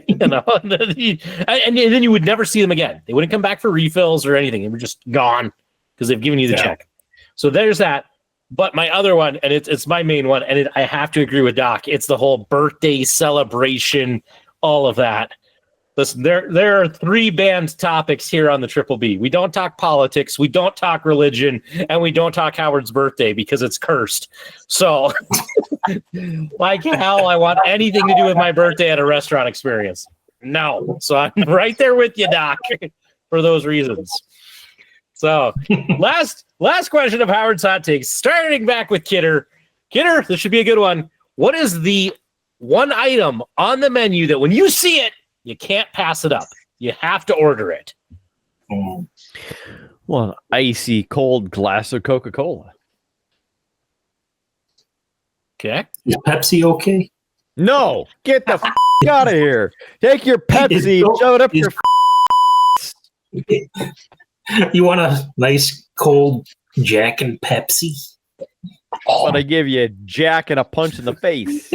you know, and then you would never see them again. They wouldn't come back for refills or anything. They were just gone because they've given you the check. So there's that. But my other one, and it's my main one, and I have to agree with Doc. It's the whole birthday celebration, all of that. Listen, there are three banned topics here on the Triple B. We don't talk politics, we don't talk religion, and we don't talk Howard's birthday because it's cursed. So, like hell, I want anything to do with my birthday at a restaurant experience. No. So I'm right there with you, Doc, for those reasons. So, last question of Howard's Hot Takes, starting back with Kidder. Kidder, this should be a good one. What is the one item on the menu that when you see it, you can't pass it up? You have to order it. Well, an icy cold glass of Coca-Cola. Okay. Is Pepsi okay? No, get the out of here. Take your Pepsi, shove it up your. You want a nice cold Jack and Pepsi? But I give you a jack and a punch in the face.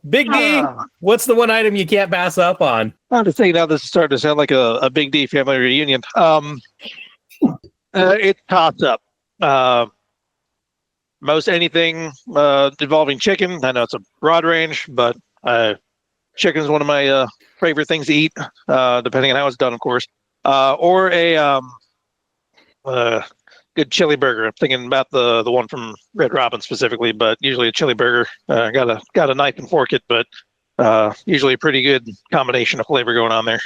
Big D, what's the one item you can't pass up on? I'm just saying now this is starting to sound like a Big D family reunion. It's toss up. Most anything involving chicken. I know it's a broad range, but chicken is one of my favorite things to eat, depending on how it's done, of course. Or a good chili burger. I'm thinking about the one from Red Robin specifically, but usually a chili burger. Got a knife and fork it, but usually a pretty good combination of flavor going on there.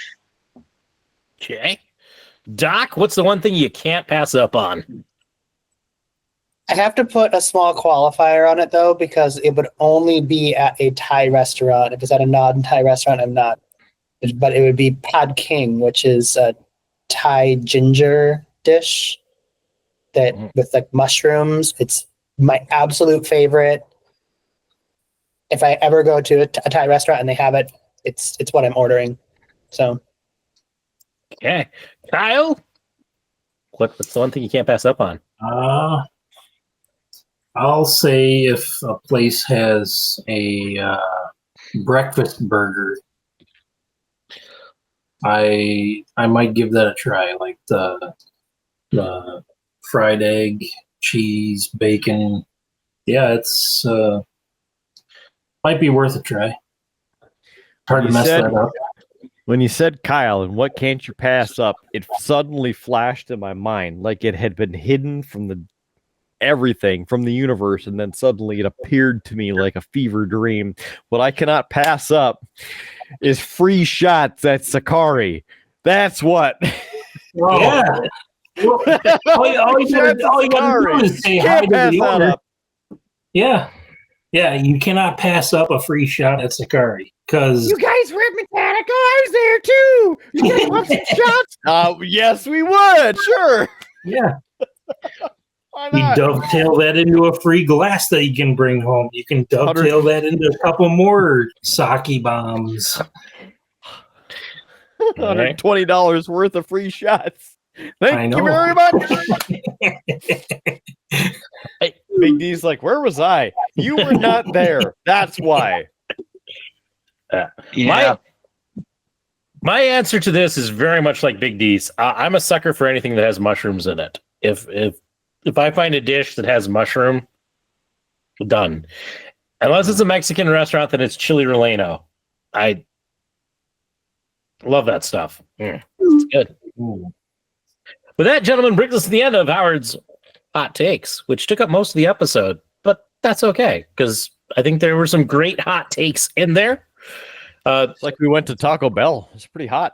Okay. Doc, what's the one thing you can't pass up on? I have to put a small qualifier on it though, because it would only be at a Thai restaurant. If it's at a non-Thai restaurant, I'm not but it would be Pad King, which is a Thai ginger dish that with like mushrooms. It's my absolute favorite. If I ever go to a Thai restaurant and they have it, it's what I'm ordering. So, Okay, Kyle, what's the one thing you can't pass up on? I'll say if a place has a breakfast burger, I might give that a try. Like the fried egg, cheese, bacon. Yeah, it's might be worth a try. Hard to mess that up. When you said Kyle and what can't you pass up, it suddenly flashed in my mind like it had been hidden from everything from the universe, and then suddenly it appeared to me like a fever dream. What I cannot pass up is free shots at Sakari. That's what. Oh. Yeah. all you gotta do is say hi to the owner. Yeah. Yeah, you cannot pass up a free shot at Sakari. Because you guys were at Metallica. I was there too. You guys want some shots? Yes, we would. Sure. Yeah. Why You not? dovetail that into a free glass that you can bring home. You can dovetail that into a couple more sake bombs. $120 worth of free shots. Thank you very much. Big D's like, where was I? You were not there. That's why. Yeah. My answer to this is very much like Big D's. I'm a sucker for anything that has mushrooms in it. If I find a dish that has mushroom, done. Unless it's a Mexican restaurant, then it's chili relleno. I love that stuff. It's good. But that, gentlemen, brings us to the end of Howard's hot takes, which took up most of the episode. But that's okay, because I think there were some great hot takes in there. It's like we went to Taco Bell. It's pretty hot.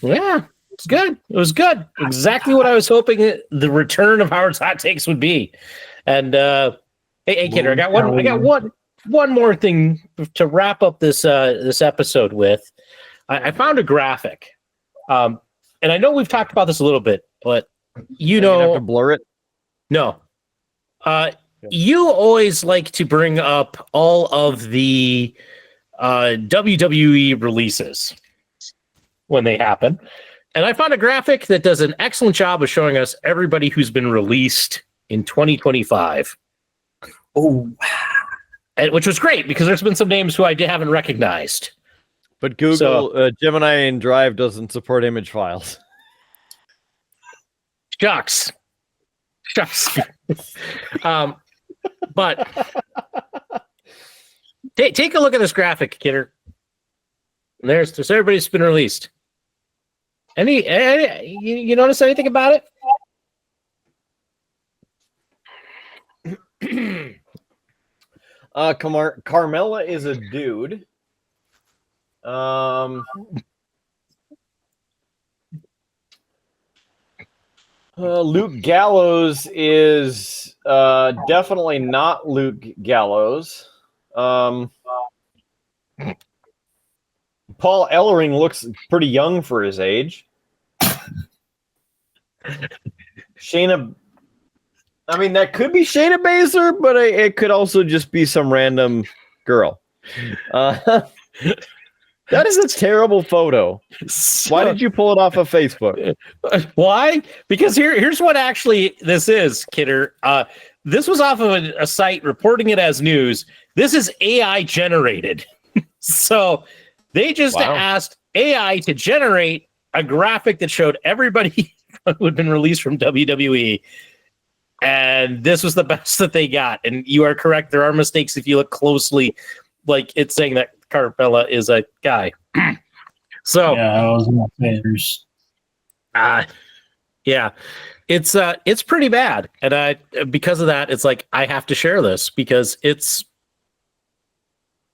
Yeah, it's good. It was good. Exactly what I was hoping the return of Howard's hot takes would be. And hey, Kidder, I got one more thing to wrap up this episode with. I found a graphic, and I know we've talked about this a little bit, but you have to blur it. No, you always like to bring up all of the WWE releases when they happen. And I found a graphic that does an excellent job of showing us everybody who's been released in 2025. oh, Which was great because there's been some names who I haven't recognized. But Google, Gemini and Drive doesn't support image files. Shucks. But take a look at this graphic, Kidder. There's everybody's been released. Any you notice anything about it? Carmella is a dude. Luke Gallows is definitely not Luke Gallows. Paul Ellering looks pretty young for his age. Shayna, I mean, that could be Shayna Baszler, but it could also just be some random girl. That is a terrible photo. Why did you pull it off of Facebook? Why? Because here's what actually this is, Kidder. This was off of a site reporting it as news. This is AI generated. So they just asked AI to generate a graphic that showed everybody who had been released from WWE. And this was the best that they got. And you are correct. There are mistakes if you look closely. Like it's saying that Carmella is a guy. So yeah, I was in favors. Yeah, it's pretty bad, and because of that, it's like I have to share this because it's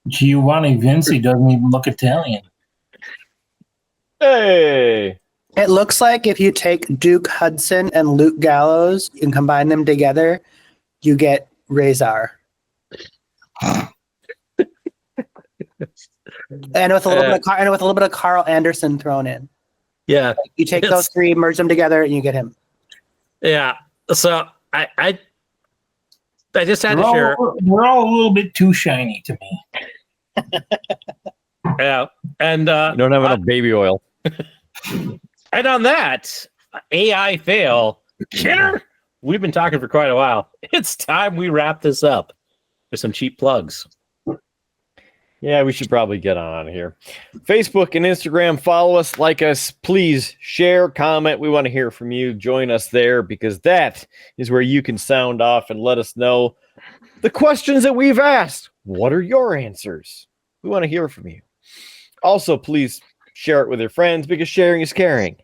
Giovanni Vinci doesn't even look Italian. Hey, it looks like if you take Duke Hudson and Luke Gallows and combine them together, you get Razor. And with a little bit of Carl Anderson thrown in. Yeah. You take those three, merge them together, and you get him. Yeah. So I just had to share. We're all a little bit too shiny to me. Yeah. And You don't have enough baby oil. and on that AI fail, Kidder, we've been talking for quite a while. It's time we wrap this up with some cheap plugs. Yeah, we should probably get on here. Facebook and Instagram, follow us, like us, please share, comment. We want to hear from you. Join us there because that is where you can sound off and let us know the questions that we've asked. What are your answers? We want to hear from you. Also, please share it with your friends because sharing is caring.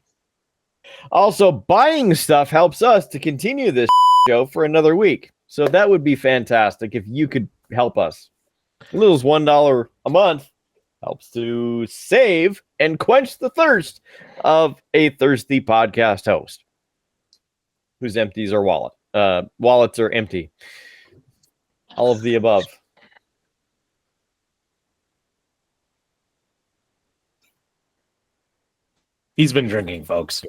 Also, buying stuff helps us to continue this show for another week. So that would be fantastic if you could help us. As little as $1 a month helps to save and quench the thirst of a thirsty podcast host whose empties are wallets are empty. All of the above. He's been drinking, folks.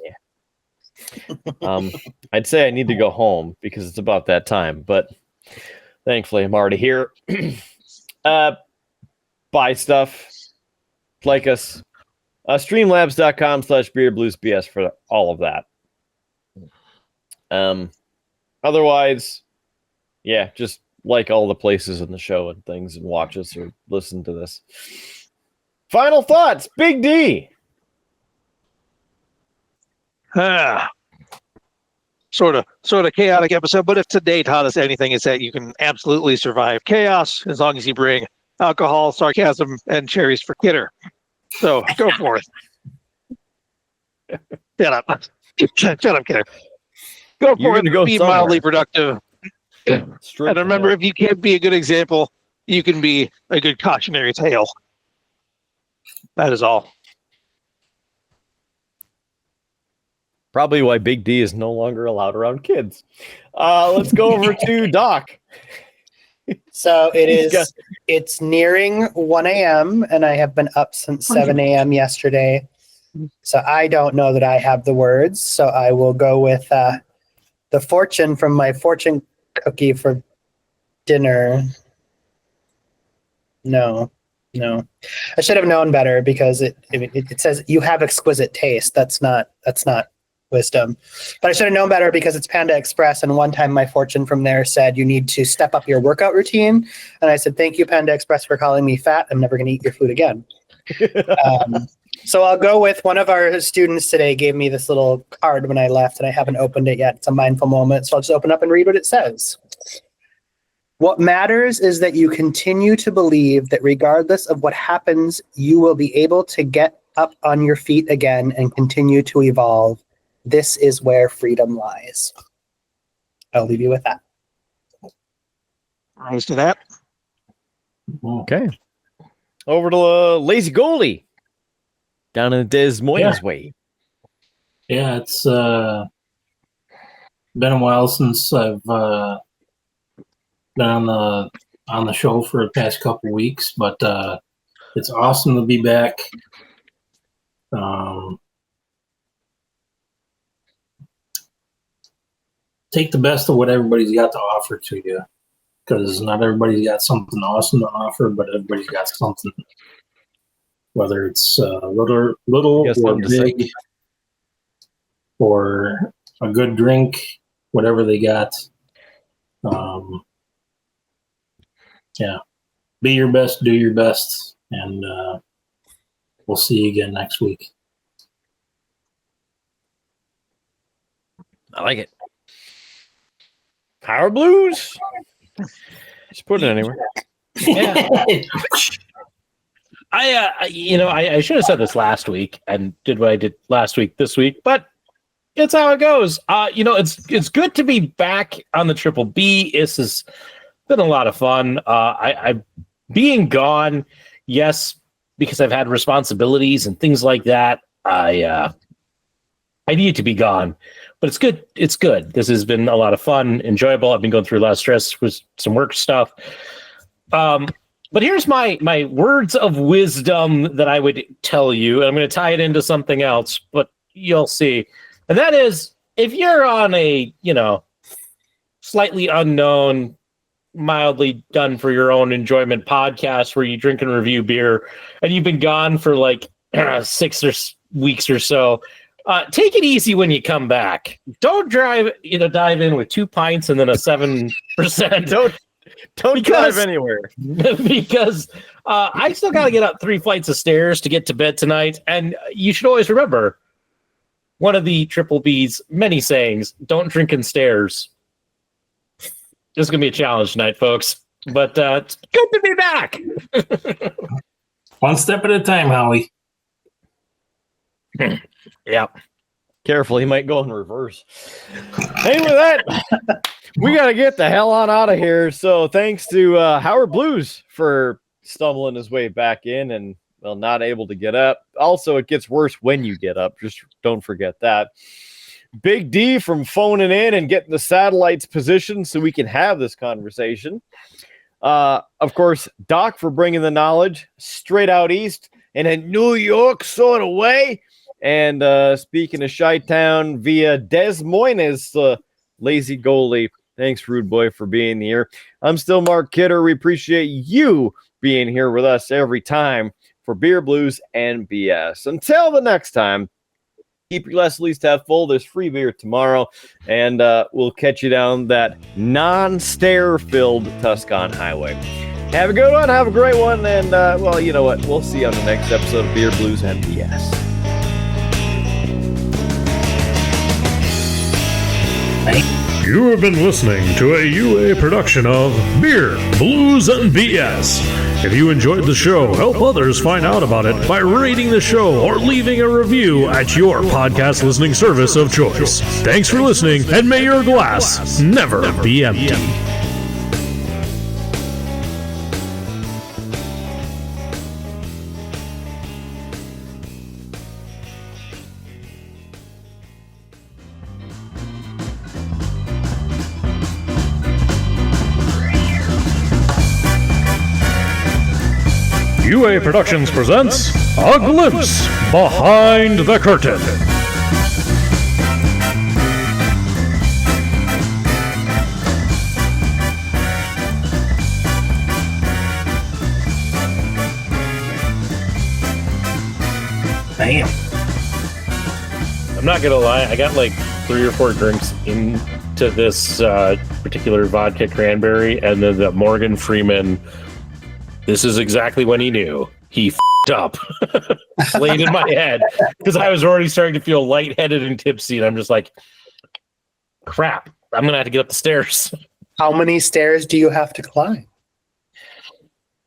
I'd say I need to go home because it's about that time, but thankfully I'm already here. Buy stuff, like us, streamlabs.com/beardbluesbs for all of that. Otherwise, yeah, just like all the places in the show and things and watch us or listen to this. Final thoughts, Big D. Sort of chaotic episode, but if today taught us anything, it's that you can absolutely survive chaos as long as you bring alcohol, sarcasm, and cherries for Kidder. So go for it. Shut up, Kidder. Go for it. Go be somewhere. Mildly productive. And remember, if you can't be a good example, you can be a good cautionary tale. That is all. Probably why Big D is no longer allowed around kids. Let's go over to Doc. So it's nearing 1 a.m. and I have been up since 7 a.m. yesterday. So I don't know that I have the words. So I will go with the fortune from my fortune cookie for dinner. No. I should have known better because it says you have exquisite taste. That's not wisdom. But I should have known better because it's Panda Express. And one time my fortune from there said, you need to step up your workout routine. And I said, thank you, Panda Express, for calling me fat. I'm never going to eat your food again. So I'll go with one of our students today gave me this little card when I left and I haven't opened it yet. It's a mindful moment. So I'll just open up and read what it says. What matters is that you continue to believe that regardless of what happens, you will be able to get up on your feet again and continue to evolve. This is where freedom lies. I'll leave you with that. Rise to that. Okay. Over to Lazy Goalie down in Des Moines way. Yeah, it's been a while since I've been on the show for the past couple weeks, but it's awesome to be back. Take the best of what everybody's got to offer to you, because not everybody's got something awesome to offer, but everybody's got something, whether it's little or big, or a good drink, whatever they got. Yeah, be your best, do your best, and we'll see you again next week. I like it. Power Blues. Just put it anywhere. Yeah. I should have said this last week and did what I did last week this week, but it's how it goes. It's good to be back on the Triple B. This has been a lot of fun. I being gone, yes, because I've had responsibilities and things like that. I need to be gone, but it's good. It's good. This has been a lot of fun, enjoyable. I've been going through a lot of stress with some work stuff. But here's my words of wisdom that I would tell you, and I'm going to tie it into something else, but you'll see. And that is, if you're on a, slightly unknown, mildly done for your own enjoyment podcast where you drink and review beer, and you've been gone for like 6 weeks or so, take it easy when you come back. Don't dive in with 2 pints and then a 7%. Don't drive anywhere. Because I still got to get up 3 flights of stairs to get to bed tonight. And you should always remember one of the Triple B's many sayings, don't drink in stairs. This is going to be a challenge tonight, folks. But it's good to be back. One step at a time, Howie. Yeah. Careful, he might go in reverse. Hey, with that, we got to get the hell on out of here. So thanks to Howard Blues for stumbling his way back in and, well, not able to get up. Also, it gets worse when you get up. Just don't forget that. Big D from phoning in and getting the satellites positioned so we can have this conversation. Of course, Doc for bringing the knowledge straight out east and in New York sort of way. And speaking of Chi-Town via Des Moines, lazy goalie. Thanks, Rude Boy, for being here. I'm still Mark Kidder. We appreciate you being here with us every time for Beer, Blues, and BS. Until the next time, keep your glass at least half full. There's free beer tomorrow, and we'll catch you down that non-stair-filled Tuscan highway. Have a good one. Have a great one. And, well, you know what? We'll see you on the next episode of Beer, Blues, and BS. You have been listening to a UA production of Beer, Blues, and BS. If you enjoyed the show, help others find out about it by rating the show or leaving a review at your podcast listening service of choice. Thanks for listening, and may your glass never be empty. UA Productions presents A Glimpse Behind the Curtain. Damn. I'm not going to lie. I got like 3 or 4 drinks into this particular vodka cranberry, and then the Morgan Freeman... This is exactly when he knew. He f***ed up. Played in my head. Because I was already starting to feel lightheaded and tipsy. And I'm just like, crap. I'm going to have to get up the stairs. How many stairs do you have to climb?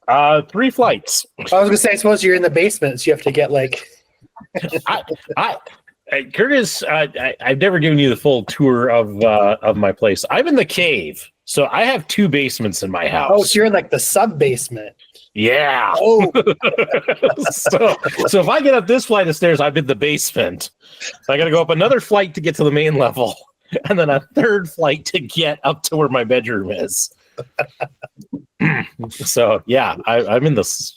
3 flights. I was going to say, I suppose you're in the basement, so you have to get like... Curtis, I've never given you the full tour of my place. I'm in the cave. So I have 2 basements in my house. Oh, so you're in like the sub-basement. Yeah. Oh. so if I get up this flight of stairs, I'm in the basement. I got to go up another flight to get to the main level, and then a 3rd flight to get up to where my bedroom is. So yeah, I'm in the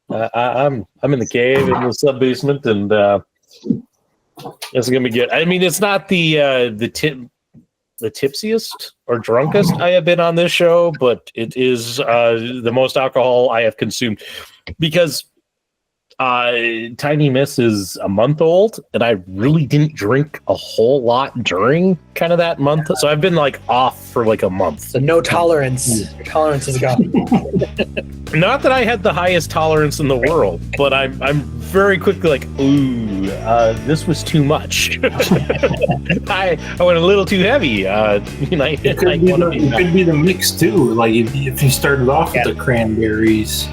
I'm in the cave in the sub basement, and it's gonna be good. I mean, it's not the tipsiest or drunkest I have been on this show, but it is the most alcohol I have consumed, because Tiny Miss is a month old, and I really didn't drink a whole lot during kind of that month. So I've been like off for like a month. So no tolerance. Your tolerance is gone. Not that I had the highest tolerance in the world, but I'm very quickly like, ooh, this was too much. I went a little too heavy. It could be the mix too. Like if you started off with the cranberries.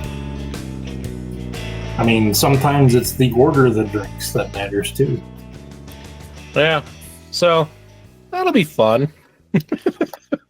I mean, sometimes it's the order of the drinks that matters too. Yeah. So that'll be fun.